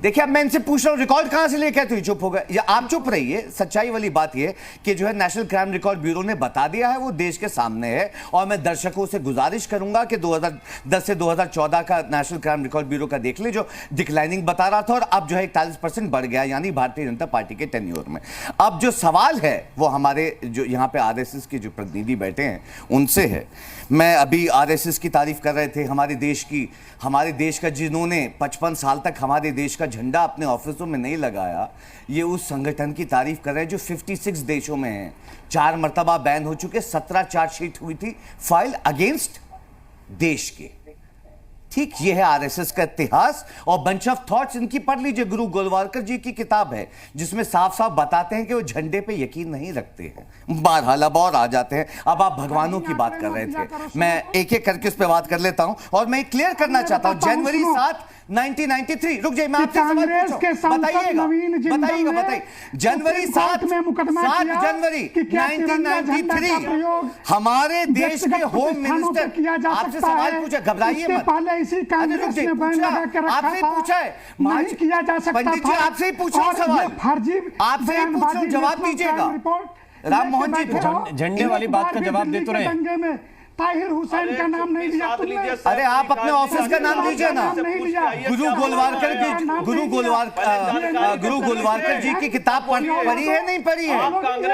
देखिए अब मैं इनसे पूछ रहा हूं रिकॉर्ड कहां से लेके आए, तो ये चुप हो गए। या आप चुप रहिए। सच्चाई वाली बात ये कि जो है नेशनल क्राइम रिकॉर्ड ब्यूरो ने बता दिया है, वो देश के सामने है। और मैं दर्शकों से गुजारिश करूंगा कि 2010 से 2014 का नेशनल क्राइम रिकॉर्ड ब्यूरो का देख ले, जो डिक्लाइनिंग बता रहा था और अब जो है 41% बढ़ गया, यानी भारतीय जनता पार्टी के टेन्योर में। अब जो सवाल है वो हमारे जो यहाँ पे आरएसएस के जो प्रतिनिधि बैठे हैं उनसे है। मैं अभी आरएसएस की तारीफ कर रहे थे, हमारे देश का जिन्होंने 55 साल तक हमारे देश का झंडा अपने ऑफिसों में नहीं लगाया, ये उस संगठन की तारीफ कर रहे हैं जो 56 देशों में है, 4 मर्तबा बैन हो चुके, 17 चार्जशीट हुई थी फाइल अगेंस्ट देश के। ठीक ये है आरएसएस का इतिहास और बंच ऑफ थॉट्स। इनकी पढ़ लीजिए, गुरु गोलवालकर जी की किताब है जिसमें साफ साफ बताते हैं कि वो झंडे पे यकीन नहीं रखते हैं। बहरहाल अब और आ जाते हैं। अब आप भगवानों की बात कर रहे थे, मैं एक एक करके उस पर बात कर लेता हूं और मैं क्लियर करना चाहता हूं। जनवरी 7 1993, रुक जाइए मैं आपसे सवाल पूछूं, बताइए। जनवरी 7 जनवरी 1993 हमारे देश के होम मिनिस्टर, आपसे सवाल पूछा, घबराइए मत। आपसे पूछा है पंडित जी, आपसे ही पूछ रहा हूं सवाल, आपसे ही पूछ रहा हूं, जवाब दीजिएगा। राम मोहन जी झंडे वाली बात का जवाब दे तो रहे। ताहिर हुसैन का नाम नहीं लिया तुमने। अरे आप अपने ऑफिस का नाम लीजिए ना। गुरु गोलवालकर जी की किताब पढ़ी है नहीं पढ़ी है?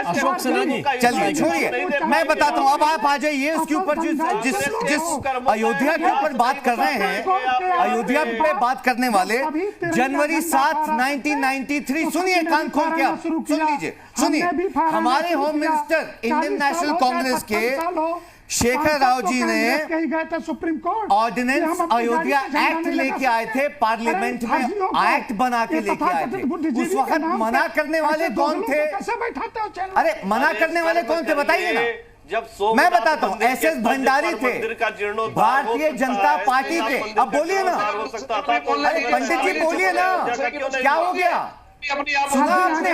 अशोक सिन्हा जी, चलिए छोड़िए, मैं बताता हूं। अब आप आ जाइए उसके ऊपर जिस अयोध्या के ऊपर बात कर रहे हैं, अयोध्या पे बात करने वाले। जनवरी 7 1993, सुनिए कान खोल के, आप सुन लीजिए, सुनिए। हमारे home minister Indian National Congress के शेखर राव जी ने गए थे Supreme Court, ordinance Ayodhya Act लेके आए थे, पार्लियामेंट में एक्ट बना के लेके आए थे। उस वक्त मना करने वाले कौन थे? अरे मना करने वाले कौन थे बताइए ना। जब मैं बताता हूँ, एसएस भंडारी थे भारतीय जनता पार्टी के। अब बोलिए ना, अरे पंडित जी बोलिए ना, क्या हो गया? सुना आपने?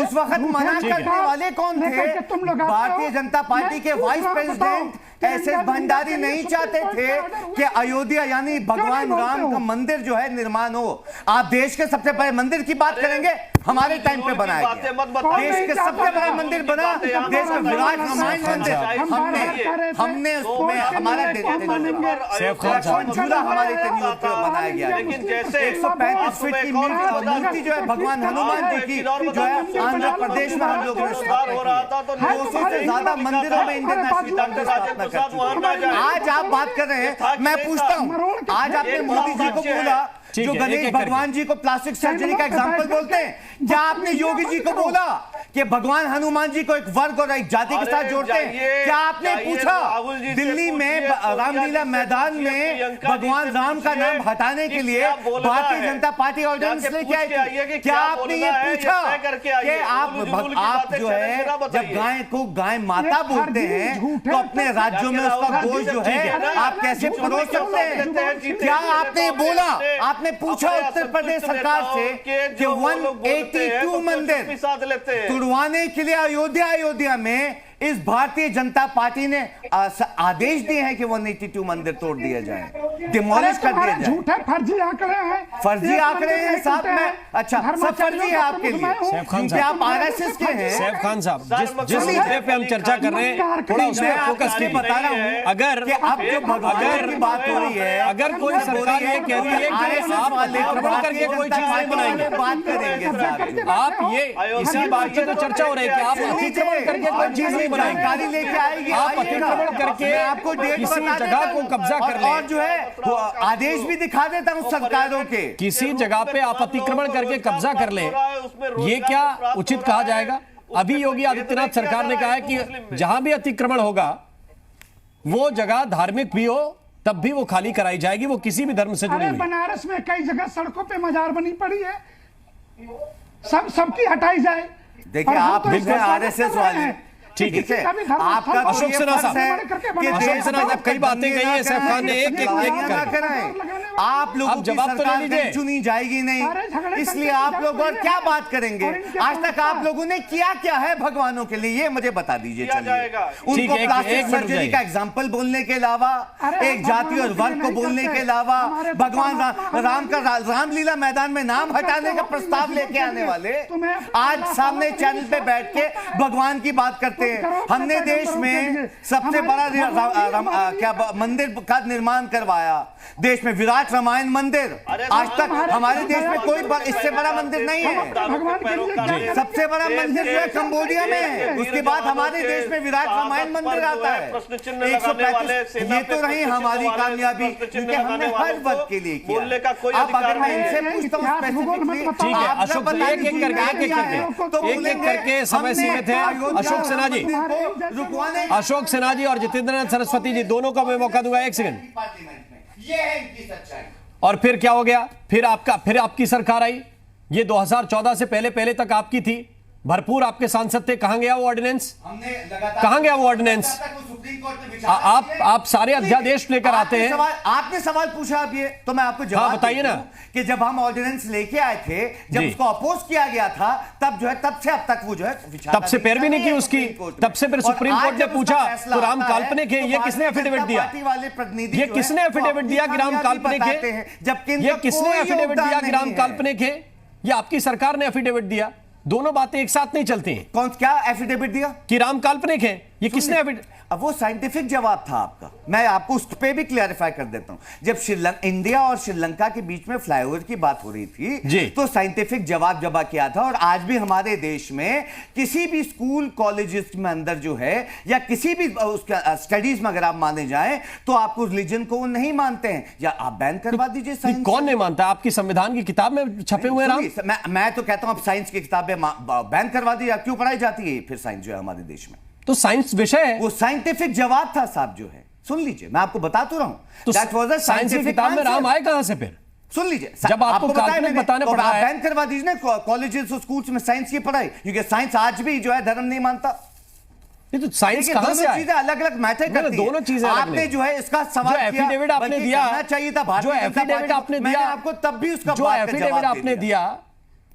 उस वक्त मना करने वाले कौन थे? भारतीय जनता पार्टी के वाइस प्रेसिडेंट एसएस भंडारी नहीं चाहते थे कि अयोध्या यानी भगवान राम का मंदिर जो है निर्माण हो। आप देश के सबसे बड़े मंदिर की बात करेंगे, हमारे टाइम पे बनाया गया। देश के सबसे बड़ा मंदिर बना, देश का विराट रामायण मंदिर, हमने उसमें हमारा झूला हमारे टेन्योर पे बनाया गया। 135 फीट की मूर्ति जो है भगवान हनुमान जी की, जो है आंध्र प्रदेश में हम लोग ने स्थापना की। 200 से ज्यादा मंदिरों में इंडियन नेशनल कांग्रेस स्थापना। आज आप बात कर रहे हैं, मैं पूछता हूं, आज आपने मोदी जी को बोला जो गणेश भगवान जी को प्लास्टिक सर्जरी का एग्जाम्पल बोलते हैं, क्या आपने योगी जी को बोला कि भगवान हनुमान जी को एक वर्ग और एक जाति के साथ जोड़ते हैं? क्या आपने पूछा दिल्ली में रामलीला मैदान में भगवान राम का नाम हटाने के लिए भारतीय जनता पार्टी ऑर्डिनेंस लेके आई थी? क्या आपने ये पूछा कि आप जो है जब गाय को गाय माता बोलते हैं तो अपने राज्यों में उसका गोश्त जो है आप कैसे परोस सकते हैं? क्या आपने बोला, आपने पूछा उत्तर प्रदेश सरकार से कि 182 मंदिर तुड़वाने के लिए अयोध्या में इस भारतीय जनता पार्टी ने आदेश दिए हैं कि 182 मंदिर तोड़ दिए जाएं, डिमोलिश कर दिए जाएं। झूठे फर्जी आंकड़े हैं, फर्जी आंकड़े हैं साथ में। अच्छा, सब फर्जी है आपके लिए क्योंकि आप आरएसएस के हैं। सैफ खान साहब, जिस मुद्दे पे हम चर्चा कर रहे हैं थोड़ा उस पर फोकस कीजिए। बता रहा हूं, अगर अब जो भगवान की बात हो रही है, अगर कोई सरकार ये कहती है कि आप अतिक्रमण करके कोई चीज नहीं बनाएंगे, बात करेंगे आप ये इसी बात पे तो चर्चा हो रही है कि आप अतिक्रमण करके कोई चीज नहीं बनाएंगे, लेके आएगी, आप अतिक्रमण करके आपको डेट किसी जगह को कब्जा कर ले और जो है आदेश भी दिखा देता हूं सरकारों के। किसी जगह पे आप अतिक्रमण करके कब्जा कर ले, ये क्या उचित कहा जाएगा? अभी योगी आदित्यनाथ सरकार ने कहा है कि जहां भी अतिक्रमण होगा वो जगह धार्मिक भी हो तब भी वो खाली कराई जाएगी, वो किसी भी धर्म से जुड़ी हुई। बनारस में कई जगह सड़कों पे मजार बनी पड़ी है, सबकी हटाई जाए। देखिए आप बिल्कुल आरएसएस वाले, ठीक है, आपका अशोक सिन्हा साहब कई बातें कही है, सैफ खान ने एक आप लोगों की जवाब तो ले सरकार लीजिए। कहीं चुनी जाएगी अरे नहीं, झगड़े इसलिए करने आप की लोग जरूरत और नहीं क्या है। बात करेंगे? और इनके आज तक आप पास- लोगों ने किया क्या है भगवानों के लिए, ये मुझे बता दीजिए। किया चलिए, जाएगा। ठीक उनको है, प्लास्टिक एक मिनट सर्जरी रुक का जाइए। एग्जाम्पल बोलने के अलावा, अरे एक जाति और भगवान वर्ग को नहीं बोलने करते। के अलावा, हमारे भगवान परमात्मा राम का हमारे रामलीला मैदान में नाम हटाने का प्रस्ताव लेके आने वाले तुम्हें आज अल्लाह सामने ताला चैनल पे बैठ के भगवान की बात करते तुम करो हैं। अपने हमने देश पैगंबरों के में लिए। सबसे हमारे बड़ा भगवान क्या मंदिर का निर्माण करवाया, देश में विराट रामायण मंदिर। अरे आज तक हमारे हमारे देश में कोई भगवान इससे बड़ा मंदिर नहीं है। भगवान के लिए क्या करें? सबसे बड़ा मंदिर जो है कंबोडिया में है, उसके बाद हमारे देश में विराट रामायण मंदिर आता है। 135। ये तो रही हमारी कामयाबी, क्योंकि हमने हर वर्ग के लिए किया। बोलने का कोई अब अगर मैं अधिकार इनसे नहीं पूछता हूँ इतिहास भूगोल मत specifically, बताओ। ठीक है, आप अशोक जब जी, एक एक बताइए करके, एक एक क्या है, करके, तो एक एक बोलेंगे, करके समय हमने सीमित है। अयोध्या अशोक सिन्हा जी, को रुकवाने अशोक सिन्हा जी और जितेंद्र सरस्वती जी दोनों को मैं मौका दूंगा, एक सेकंड। पार्लियामेंट में ये है इनकी सच्चाई। और फिर क्या हो गया? फिर आपकी सरकार आई। ये 2014 से पहले पहले तक आपकी थी, भरपूर आपके सांसद थे। कहां गया वो ऑर्डिनेंस? हमने लगातार कहां गया वो ऑर्डिनेंस? सुप्रीम कोर्ट में विचार आप सारे अध्यादेश लेकर आते हैं। आपने सवाल पूछा अब ये, तो मैं आपको जवाब बताइए देता ना। हूं कि जब हम ऑर्डिनेंस लेके आए थे, जब जी। उसको अपोज किया गया था, तब जो है तब से अब तक वो जो है विचार तब से पैरवी नहीं की उसकी, तब से फिर सुप्रीम कोर्ट ने पूछा तो राम काल्पनिक है। ये किसने एफिडेविट दिया? वाले प्रतिनिधि ये जो किसने है, एफिडेविट वो दिया कि राम अपनी काल्पनिक बताते है? हैं, जब केंद्र ये का किसने कोई एफिडेविट योगदान दिया कि राम नहीं है। काल्पनिक है? ये आपकी सरकार ने एफिडेविट दिया। दोनों बातें एक साथ नहीं चलती हैं। कौन क्या एफिडेविट दिया कि राम काल्पनिक है, ये किसने एफिडेविट? अब वो साइंटिफिक जवाब था आपका, मैं आपको उस पे भी क्लैरिफाई कर देता हूं। जब इंडिया और श्रीलंका के बीच में फ्लाईओवर की बात हो रही जी। थी, तो साइंटिफिक जवाब जमा किया था। और आज भी हमारे देश में किसी भी स्कूल कॉलेजेस में अंदर जो है, या किसी भी उसका स्टडीज में अगर आप माने जाएं, तो आपको रिलीजन को वो नहीं मानते हैं, या आप बैन करवा दीजिए नहीं, साइंस। कौन नहीं मानता? आपकी संविधान की किताब में छपे हुए राम। सुनिए, मैं तो कहता हूं अब साइंस की किताबें बैन करवा दी। क्यों पढ़ाई जाती है फिर साइंस जो है हमारे देश में? तो साइंस विषय है। वो साइंटिफिक जवाब था साहब जो है। सुन लीजिए, मैं आपको बता तो रहा हूं। तो That was a साइंस की scientific किताब में answer. राम आए कहां से फिर? सुन लीजिए, जब आपको बताया काल्पनिक मैंने, बताने तो पड़ रहा आप है। बैन करवा दीजिए ना कॉलेजेस और स्कूल्स में साइंस की पढ़ाई, क्योंकि साइंस आज भी जो है धर्म नहीं मानता। नहीं तो साइंस देखिए, कहां से दोनों आए? चीजें अलग अलग मैटर नहीं, करती दोनों चीजें अलग आपने नहीं। जो है इसका सवाल जो किया, एफिडेविट आपने बल्कि दिया, कहना चाहिए था जो भारतीय जनता एफिडेविट पार्टी, आपने मैंने दिया, आपको तब भी उसका जो बात का एफिडेविट जवाब आपने दे दिया। दिया,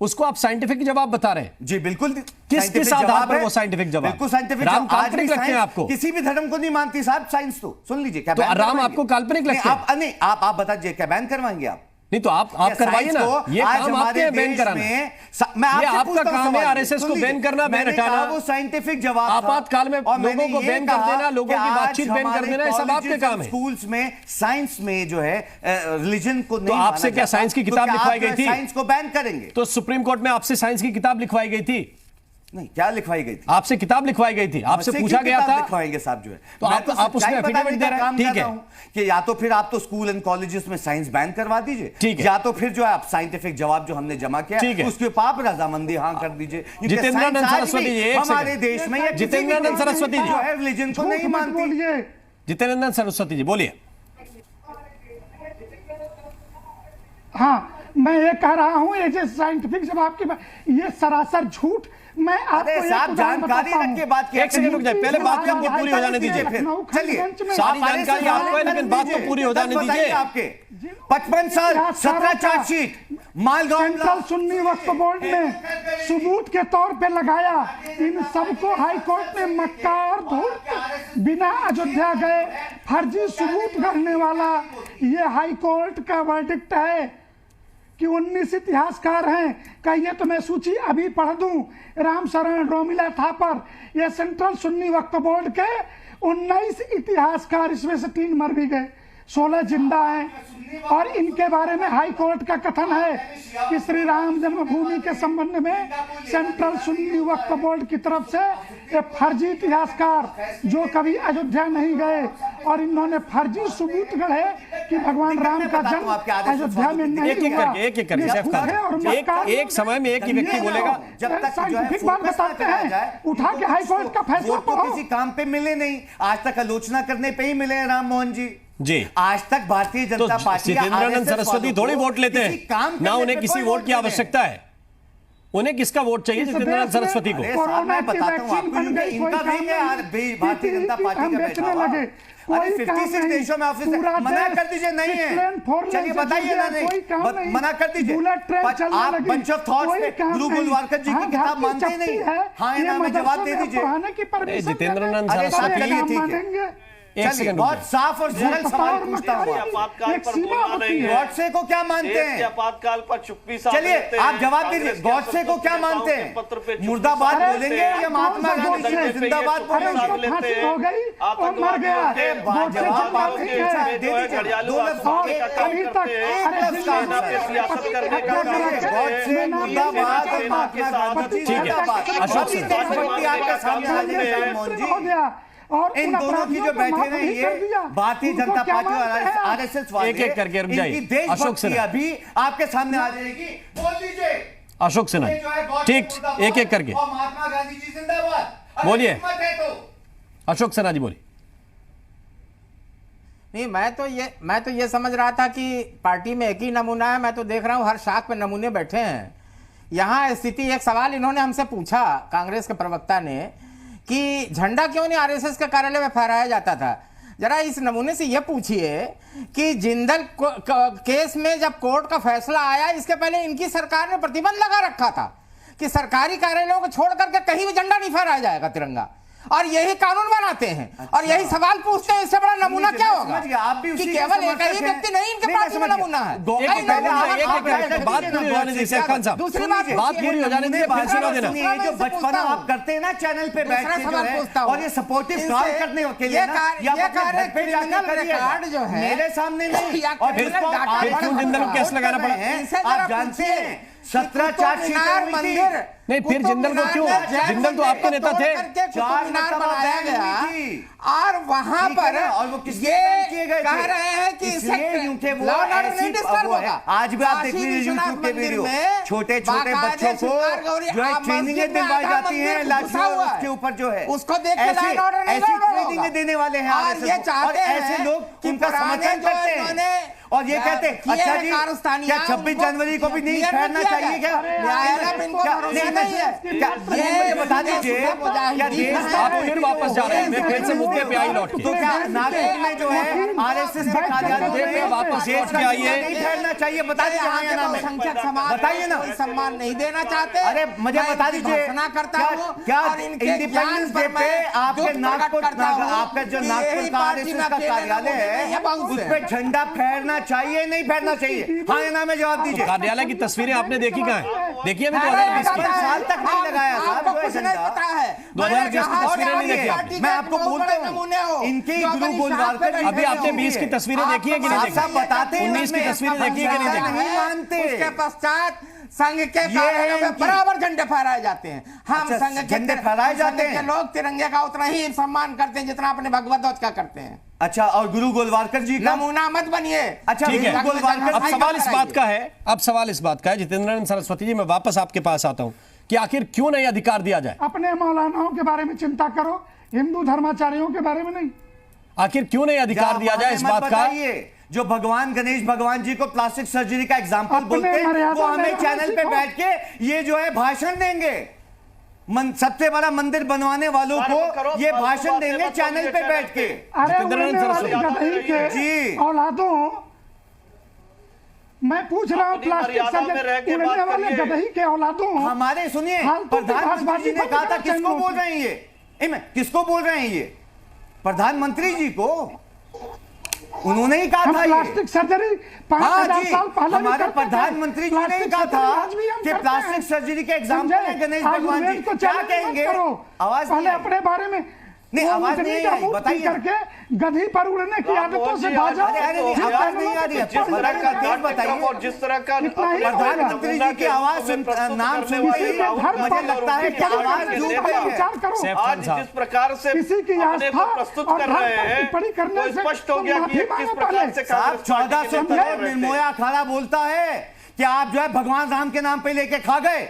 उसको आप साइंटिफिक जवाब बता रहे हैं। जी बिल्कुल। किसके scientific आधार जवाब पर है। वो scientific जवाब? बिल्कुल साइंटिफिक राम जवाब। आज काल्पनिक भी लगते हैं साइंस आपको? किसी भी धर्म को नहीं मानती साहब साइंस। तो सुन लीजिए, क्या तो बैन राम करवाएंगे? आपको काल्पनिक नहीं, लगते हैं? आप बताइए, क्या बैन करवाएंगे आप? नहीं तो आप करवाइए ना। ये काम आपके हैं बैन कराना। मैं ये आपसे आपका पूछता हूं काम है सवाल। आरएसएस को सुन बैन लीजिए, करना, बैन मैंने कहा हटाना। वो साइंटिफिक जवाब था। आपातकाल में और लोगों मैंने को ये बैन कर कहा देना, लोगों कि की आज बातचीत बैन कर हमारे देना, ये सब आपके colleges काम और है। स्कूल्स में साइंस में जो है रिलीजन को नहीं आपसे माना क्या जाता, साइंस की तो किताब क्या लिखवाई आप जो गई है थी? साइंस को बैन करेंगे? तो सुप्रीम कोर्ट में आपसे साइंस की किताब लिखवाई गई थी? नहीं, क्या लिखवाई गई थी? आपसे किताब लिखवाई गई थी, आपसे मुझसे पूछा क्यों गया किताब था। लिखवाएंगे साहब जो है? तो मैं आप उसमें सच्चाई एफिडेविट बताने दे का रहे हैं। काम ठीक कर है। रहा हूं कि या तो फिर आप तो स्कूल एंड कॉलेजेस में साइंस बैन करवा दीजिए, ठीक है। या तो फिर जो है आप साइंटिफिक जवाब जो हमने जमा किया ठीक है। उसके ऊपर आप रजामंदी हाँ कर दीजिए। क्योंकि जितेंद्रानंद साइंस आज सरस्वती भी जी, एक हमारे सेकंड। देश में या किसी भी जितेंद्रानंद देश में सरस्वती जी। जो है रिलीजन को झूठ नहीं मत मानती। बोलिए। जितेंद्र सरस्वती जी बोलिए। हाँ, मैं ये कह रहा हूँ, ये जो साइंटिफिक जवाब की ये सरासर झूठ। मैं आपको अरे एक साहब, उदाहरण जानकारी बताता रख हूँ। के बात किया एक सेकंड रुक जाए, पहले बात को आपको पूरी हो जाने दीजिए। फिर लखनऊ खंड चलिए, बेंच में सारी आप जानकारी ऐसे आपको है, लेकिन बात को पूरी हो जाने तब बताइए दीजिए। आपके 55 साल 17 चार्जशीट मालगांव सेंट्रल सुन्नी वक्फ बोर्ड ने सबूत के तौर पे लगाया। इन सबको हाई कोर्ट ने मक्कार धूर्त बिना अयोध्या गए फर्जी सबूत गढ़ने वाला ये हाई कोर्ट का वर्डिक्ट है कि 19 इतिहासकार हैं। कहिए तो मैं सूची अभी पढ़ दूं। राम शरण, रोमिला थापर, ये सेंट्रल सुन्नी वक्फ बोर्ड के 19 इतिहासकार, इसमें से 3 मर भी गए, 16 जिंदा हैं। और इनके बारे में हाई कोर्ट का कथन है कि श्री राम जन्मभूमि के संबंध में सेंट्रल सुन्नी वक्फ बोर्ड की तरफ से ये फर्जी इतिहासकार जो कभी अयोध्या नहीं गए और इन्होंने फर्जी सबूत गढ़े कि भगवान राम का जन्म अयोध्या में नहीं एक एक हुआ। करके एक एक करके ये सेफ झूठ है और मक्कार। एक समय में एक ही व्यक्ति बोलेगा। जब तक जो है साइंटिफिक बात फोकस ना बताते कराया हैं, जाए, उठा के हाई कोर्ट का फैसला वोट तो पढ़ो। किसी काम पे मिले नहीं, आज तक आलोचना करने पे ही मिले हैं राम मोहन जी। जी। आज तक भारतीय तो जनता पार्टी या जितेंद्रानंद RSS सरस्वती वालों थोड़ी को वोट लेते किसी काम हैं ना, करने उन्हें पे किसी कोई वोट की नहीं है। आवश्यकता है। उन्हें किसका वोट चाहिए? इस जितेंद्र देश में सरस्वती को। अरे साहब, कोरोना मैं की बताता हूं वैक्सीन आपको, बन गई, इनका कोई भी है काम यार, नहीं। भारतीय जनता पार्टी हम का बेचने बैठा हुआ। लगे, अरे कोई काम 56 नहीं। देशों में ऑफिस है, पूरा मना देश कर दीजिए, नहीं एक्सप्लेन है। फोर चलिए लेन बताइए ना, चल गया, कोई काम नहीं। मना कर दीजिए। बुलेट ट्रेन पर चलने आप लगी, बंच ऑफ थॉट्स कोई में काम गुरु नहीं। गोलवालकर जी की हाँ, किताब घाटी मानते ही चपटी नहीं है, हाँ या ये ना में जवाब दे मदरसों में दीजिए। पढ़ाने की परमिशन जितेंद्रनाथ देते हैं। सरस्वती, अरे चलिए, काम ठीक है। मानेंगे। एक चलिए, सेकंड बहुत रुकिए। साफ और सरल सवाल पूछता हूँ एक आपातकाल पर सीमा बोलना होती नहीं है। है। गॉडसे को क्या मानते देश के हैं? आपातकाल पर चुप्पी साध चलिए लेते हैं। आप जवाब दीजिए, कांग्रेस के गॉडसे को क्या असंतुष्ट मानते नेताओं के पत्र पे हैं? चुप्पी मुर्दाबाद साध बोलेंगे लेते हैं। या महात्मा कौन सा गांधी जी गॉडसे? जिंदाबाद अरे अरे बोलेंगे? उसको फांसी हो गई और मर गया। अरे गॉडसे जवाब का आप ठीक दे है। दीजिए, घड़ियालू दो लफ्ज़ आसमान एक का काम अभी करते तक हैं। अरे लफ्ज़ जिंदा का पे सियासत करने का काम गॉडसे, करते हैं। गॉडसे मुर्दाबाद और महात्मा गांधी ठीक है। जिंदाबाद। अशोक अभी सिंह। देशभक्ति आपके सामने आ जाए साहब मोहन जी। हो गया और इन दोनों की जो बैठे हैं ये भारतीय जनता पार्टी और आरएसएस वाले, एक-एक करके रुक जाइए। इनकी अशोक देशभक्ति सिन्हा। अभी आपके सामने आ जाएगी। बोल दीजिए। अशोक सिन्हा, ये जो है गॉडसे ठीक, मुर्दाबाद एक एक करके और महात्मा गांधी जी जिंदाबाद। अरे बोलिए। हिम्मत है तो अशोक सिन्हा जी बोलिए। नहीं, मैं तो ये समझ रहा था कि पार्टी में एक ही नमूना है। मैं तो देख रहा हूं हर शाख पे नमूने बैठे हैं। यहाँ स्थिति, एक सवाल इन्होंने हमसे पूछा, कांग्रेस के प्रवक्ता ने, कि झंडा क्यों नहीं आरएसएस के कार्यालय में फहराया जाता था। जरा इस नमूने से यह पूछिए कि जिंदल केस में जब कोर्ट का फैसला आया, इसके पहले इनकी सरकार ने प्रतिबंध लगा रखा था कि सरकारी कार्यालयों को छोड़ करके कहीं भी झंडा नहीं फहराया जाएगा, तिरंगा, और यही कानून बनाते हैं। और यही सवाल पूछते हैं, इससे बड़ा नमूना क्या होगा? आप भी कि केवल एक ही व्यक्ति नहीं इनके पार्टी में नमूना है। दूसरी बात, बात पूरी हो जाने दीजिए, फिर सुना देना। ये जो बचपना आप करते हैं ना चैनल पे बैठ के जो है, और ये सपोर्टिव काम करने के लिए ना, या अपने घर पे जाके करिए, जो है मेरे सामने नहीं। और फिर क्यों जिंदल को केस लगाना पड़ा? आप जानते हैं 17 चार्जशीट मंदिर नहीं, फिर जिंदल को क्यों? जिंदल तो आपके नेता थे। चार मीनार मरतबा बनाया बैन गया हुई थी। और वहां ठीक है पर ना? और वो किसके ये बैन किए गए कह थे? रहे हैं कि इसलिए यूं थे वो लॉ एंड ऑर्डर ऐसी नहीं डिस्टर्ब वो है। होगा। आज भी आप काशी देख लीजिए विश्वनाथ यूट्यूब के मंदिर वीडियो, में छोटे छोटे बाकायदे बच्चों को श्रृंगार गौरी जो है आप ट्रेनिंगें मस्जिद में दिलवाई आधा जाती हैं मंदिर लाठियों घुसा और हुआ है। उसके ऊपर जो है उसको देख के लॉ एंड ऑर्डर नहीं ऐसी लौटा ट्रेनिंगें होगा। देने वाले हैं और RSS ये को। चाहते और ऐसे हैं लोग कि उनका पुराने समर्थन जो करते इन्होंने हैं और ये कहते हैं किए अच्छा हैं जी कारस्तानियां, क्या 26 उनको जनवरी को भी नहीं क्लियर ठहरना किया चाहिए गया। क्या? न्यायालय में इनको क्या- भरोसा नहीं, नहीं है। क्या- ये मुझे बता दीजिए क्या देश आप फिर वापस जा रहे हैं, मैं फिर से मुद्दे पे आई लौट तो के। क्या नागपुर में जो है आरएसएस के कार्यालय मुद्दे पे वापस लौट के आइए। नहीं ठहरना चाहिए, बता दीजिए हाँ या ना में। संख्यक समाज बताइए ना। कोई सम्मान नहीं देना चाहते। अरे मुझे मैं बता इनकी दीजिए भर्त्सना करता क्या हूं क्या और इनके इंडिपेंडेंस ज्ञान डे पर पे मैं आपके दुख नागपुर प्रकट करता हूं आपका जो कि नागपुर यही का पार्टी आरएसएस में का अकेले कार्यालय नमूने नहीं है बहुत उस से। पे झंडा फहरना चाहिए नहीं फहरना चाहिए हाँ या ना में जवाब दीजिए। कार्यालय की तस्वीरें आपने देखी कहाँ है? देखिए अभी अरे 2020 पता की। है, साल तक नहीं लगाया साहब, आपको जो है कुछ नहीं झंडा। पता है। 2020 की मैंने तस्वीरें कहा नहीं देखी पार्टी आपने। के मैं आपको बहुत बोलता बड़े हूँ, नमूने हो, इनके जो गुरु अपनी गोलवालकर शाख पे अभी आपने बैठे 20 की होंगे। तस्वीरें देखी है कि नहीं आप देखी? साहब बताते हैं 19 की इसमें तस्वीरें देखी है कि नहीं देखी? नहीं मानते। उसके पश्चात संघ के ये कार्यालयों में इनकी- बराबर झंडे फहराए जाते हैं। हम अच्छा, संघ के झंडे फहराए जाते संघ के हैं। लोग तिरंगे का उतना ही सम्मान करते हैं जितना अपने भगवत ध्वज का करते हैं। अच्छा और गुरु गोलवालकर जी का नमूना मत बनिए। अच्छा ठीक है। गुरु गोलवालकर अब सवाल इस बात का है, अब सवाल इस बात का है जितेंद्र सरस्वती जी, मैं वापस आपके पास आता हूं कि आखिर क्यों नहीं अधिकार दिया जाए? अपने मौलानाओं के बारे में चिंता करो, हिंदू धर्माचार्यों के बारे में नहीं। आखिर क्यों नहीं अधिकार दिया जाए इस मत बात का? बताइए। जो भगवान गणेश भगवान जी को प्लास्टिक सर्जरी का एग्जाम्पल अपने बोलते हैं मर्यादा वो हमें में चैनल पे सीखो। बैठ के ये जो है भाषण देंगे। सबसे बड़ा मंदिर बनवाने वालों को ये भाषण देंगे चैनल पे बैठ के। अरे जितेंद्र उड़ने वाली सरस्वती। गधई के जी। औलादों, मैं पूछ रहा हूँ अपनी प्लास्टिक मर्यादा में रह के उड़ने बात वाले करिए। गधई के औलादों, हमारे सुनिए फालतू की प्रधानमंत्री जी ने बकवास कहा था बंद करो किसको चैनलों बोल से। रहे हैं ये किसको बोल रहे हैं ये प्रधानमंत्री जी को उन्होंने ही कहा हम था ये। प्लास्टिक सर्जरी 5000 हाँ जी, साल पहले भी हमारे करते थे। प्रधानमंत्री जी ने ही प्लास्टिक कहा सर्जरी था आज भी हम कि करते प्लास्टिक हैं। सर्जरी के एग्जाम्पल समझे? है गणेश भगवान जी। आयुर्वेद को क्या चैलेंज मत कहेंगे? करो। आवाज पहले नहीं आई। अपने बारे में नहीं, वो आवाज उतनी नहीं का आई, मुंह बताइए ना। करके गधी पर उड़ने की राम आदतों मोहन से जी, बाजो। अरे, अरे, नहीं, जिस आवाज चैनलों नहीं आ पे रही है। जिस पढ़ तरह रहे का हैं, देश बताइए। कार्यक्रम और जिस तरह का इतना ही प्रधानमंत्री जी की आवाज नाम सुन के किसी के घर मुझे पर लगता है कि किसी के आवाज घर डूब पर गई है। विचार करो। सैफ आज खान साहब। जिस प्रकार से किसी की अपने को आस्था प्रस्तुत और कर धर्म रहे पर हैं टिप्पणी करने तो से स्पष्ट हो तुम गया कि माफी ये किस मांगो प्रकार पहले। से साहब कांग्रेस पार्टी 1400 के नेता करोड़ रहे थे। निर्मोया अखाड़ा बोलता है कि आप जो है भगवान राम के नाम पे लेके खा गए।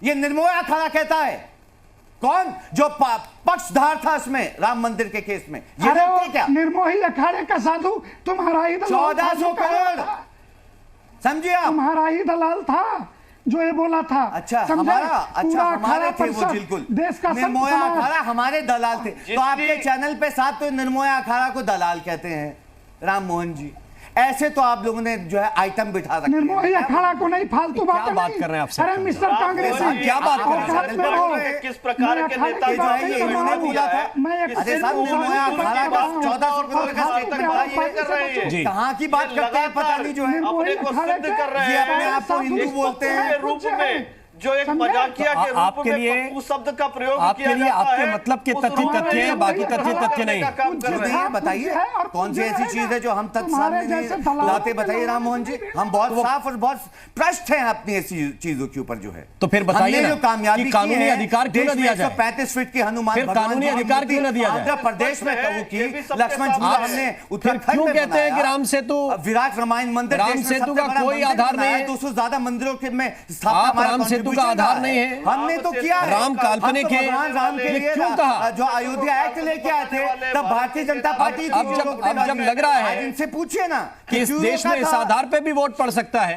ये निर्मोया अखाड़ा कहता है। कौन जो पक्षधार था इसमें राम मंदिर के केस में ये अरे व्यक्ति क्या? वो निर्मोही अखाड़े का साधु तुम्हारा ही दलाल था, 1400 करोड़ समझिए आप। तुम्हारा ही दलाल था। जो ये बोला था। अच्छा समझे? हमारे पूरा थे वो, परिषद, बिल्कुल देश का सब निर्मोया समाज। अखाड़ा हमारे दलाल थे। तो आपके चैनल पे साथ तो निर्मोया अखाड़ा को दलाल कहते हैं राम मोहन जी। ऐसे तो आप लोगों ने जो है आइटम बिठा रखे हैं। निर्मोही अखाड़ा को नहीं, फालतू क्या बातें बात नहीं। कर रहे हैं आपसे? अरे मिस्टर कांग्रेस, क्या बात कर रहे हैं? आप हो? किस प्रकार के नेता ये जो है ये इन्होंने बोला था। मैं एक अरे साहब निर्मोया अखाड़ा का 1400 करोड़ का स्टेटमेंट था ये। जी। कहाँ की बात करते हैं पता नहीं जो है। अपने को सिद्ध कर रहे ये हैं अपने आप को हिंदू बोलते हैं। के रूप में, जो एक मजाकिया के रूप आपके में लिए- पप्पू शब्द का प्रयोग आपके किया लिए जाता आपके है, मतलब के उस तथ्य रूप में तथ्य हैं, ये बाकी वही तथ्य तथ्य नहीं। का काम कर रहे हैं। बताइए और कौन सी कुछ ऐसी है चीज है जो हम तक तुम्हारे सामने जैसे नहीं दलालों लाते? के बताइए लोग राम मोहन जी, हम बहुत साफ और बहुत प्रश्न हैं अपनी ऐसी चीजों के ऊपर जो है। तो फिर बताइए हमने ना जो कामयाबी कि कानूनी अधिकार क्यों ना दिया जाए? 135 फीट के हनुमान फिर भगवान कानूनी जी की अधिकार मूर्ति क्यों ना दिया जाए? आंध्र प्रदेश में ये प्रभु भी की सबके लक्ष्मण सामने झूला है। हमने फिर उत्तराखंड क्यों में कहते हैं कि बनाया। राम सेतु विराट रामायण मंदिर राम देश में सेतु सबसे का बड़ा कोई मंदिर आधार बनाया नहीं है। है? 200 ज्यादा मंदिरों के में आप राम सेतु का आधार नहीं है? हमने तो किया है। राम काल्पनिक हम तो है। भगवान राम के ये लिए क्यों कहा? जो अयोध्या एक्ट लेके आए थे तब भारतीय जनता पार्टी अब जब लग रहा है आज इनसे पूछिए ना कि इस क्यों देश में रोका इस था? आधार पे भी वोट पड़ सकता है,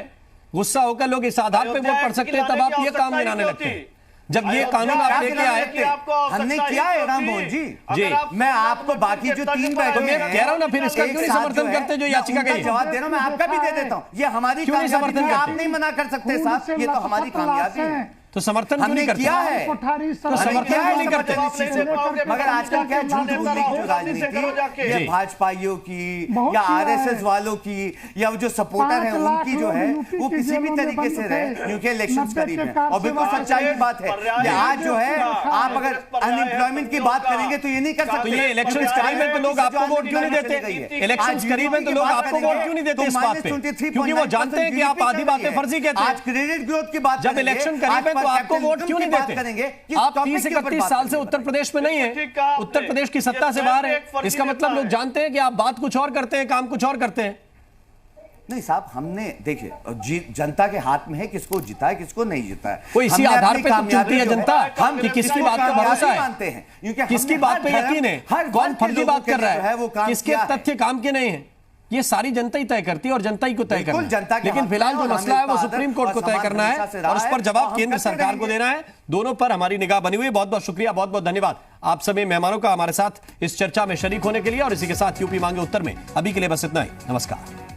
गुस्सा होकर लोग इस आधार पे वोट पड़ सकते हैं, तब आप ये काम गिनाने लगते हैं। जब ये कानून आप लेके आए, हमने किया है राम मोहन जी। जी। मैं आपको बाकी जो 3 बैठे तो मैं कह रहा हूं ना, फिर इसका एक क्यों नहीं साथ समर्थन जो है, करते जो मैं याचिका उनका गई है? जवाब दे रहा हूं, मैं आपका भी दे देता हूं। ये हमारी क्यों नहीं कामयाबी समर्थन थी, आप करते? नहीं मना कर सकते साहब, ये तो हमारी कामयाबी है। तो समर्थन क्यों हमने नहीं करते? किया है। तो समर्थन क्यों नहीं करते? मगर आजकल क्या झूठ बोलने की जो राजनीति ये भाजपाइयों की बहुत या किया है। आरएसएस वालों की या वो जो सपोर्टर है 5 लाख उनकी जो है लोग यूपी वो की किसी भी जेलों में तरीके से बंद रहे, थे। क्योंकि इलेक्शंस 90 करीब के है। कार और से बिल्कुल वहां सच्चाई से की बात है पर्याय कि आज जो है आप अगर पर्याय है अनएम्प्लॉयमेंट की बात करेंगे तो ये नहीं कर तो सकते। ये इलेक्शंस करीब है तो लोग आपको वोट क्यों नहीं देते? इलेक्शंस करीब है तो लोग आपको वोट क्यों नहीं देते इस बात पे? क्योंकि वो जानते हैं कि आप आधी बातें फर्जी कहते आज हैं। क्रेडिट ग्रोथ की बात जब इलेक्शन करीब है तो आपको वोट क्यों नहीं देते? आप 30-31 साल से उत्तर प्रदेश में नहीं है, उत्तर प्रदेश की सत्ता से बाहर है। इसका मतलब लोग जानते हैं कि आप बात कुछ और करते हैं, काम कुछ और करते हैं। नहीं साहब, हमने देखिए जनता के हाथ में है किसको जिता है किसको नहीं जिता है। वो इसी हमने आधार अपनी पे तो कामयाबी चुनती है जो है, जनता हम कि किसकी बात पे भरोसा है, मानते हैं क्योंकि किसकी हमने बात हर पे धर्म, यकीन है, हर कौन वर्ग के फर्जी लोगों बात के कर रहा लिए जो है, वो काम किसके किया है। तथ्य काम के नहीं है, ये सारी जनता ही तय करती है और जनता ही को तय बिल्कुल करना जनता है। के लेकिन हाथ में फिलहाल है जो और मसला है हमें वो आदर सुप्रीम कोर्ट को और तय सम्मान करना है हमेशा से रहा और उस पर है जवाब और हम केंद्र करते सरकार को रहेंगे। देना है। दोनों पर हमारी निगाह बनी हुई है। बहुत बहुत शुक्रिया, बहुत बहुत धन्यवाद आप सभी मेहमानों का हमारे साथ इस चर्चा में शरीक होने के लिए। और इसी के साथ यूपी मांगे उत्तर में अभी के लिए बस इतना ही। नमस्कार।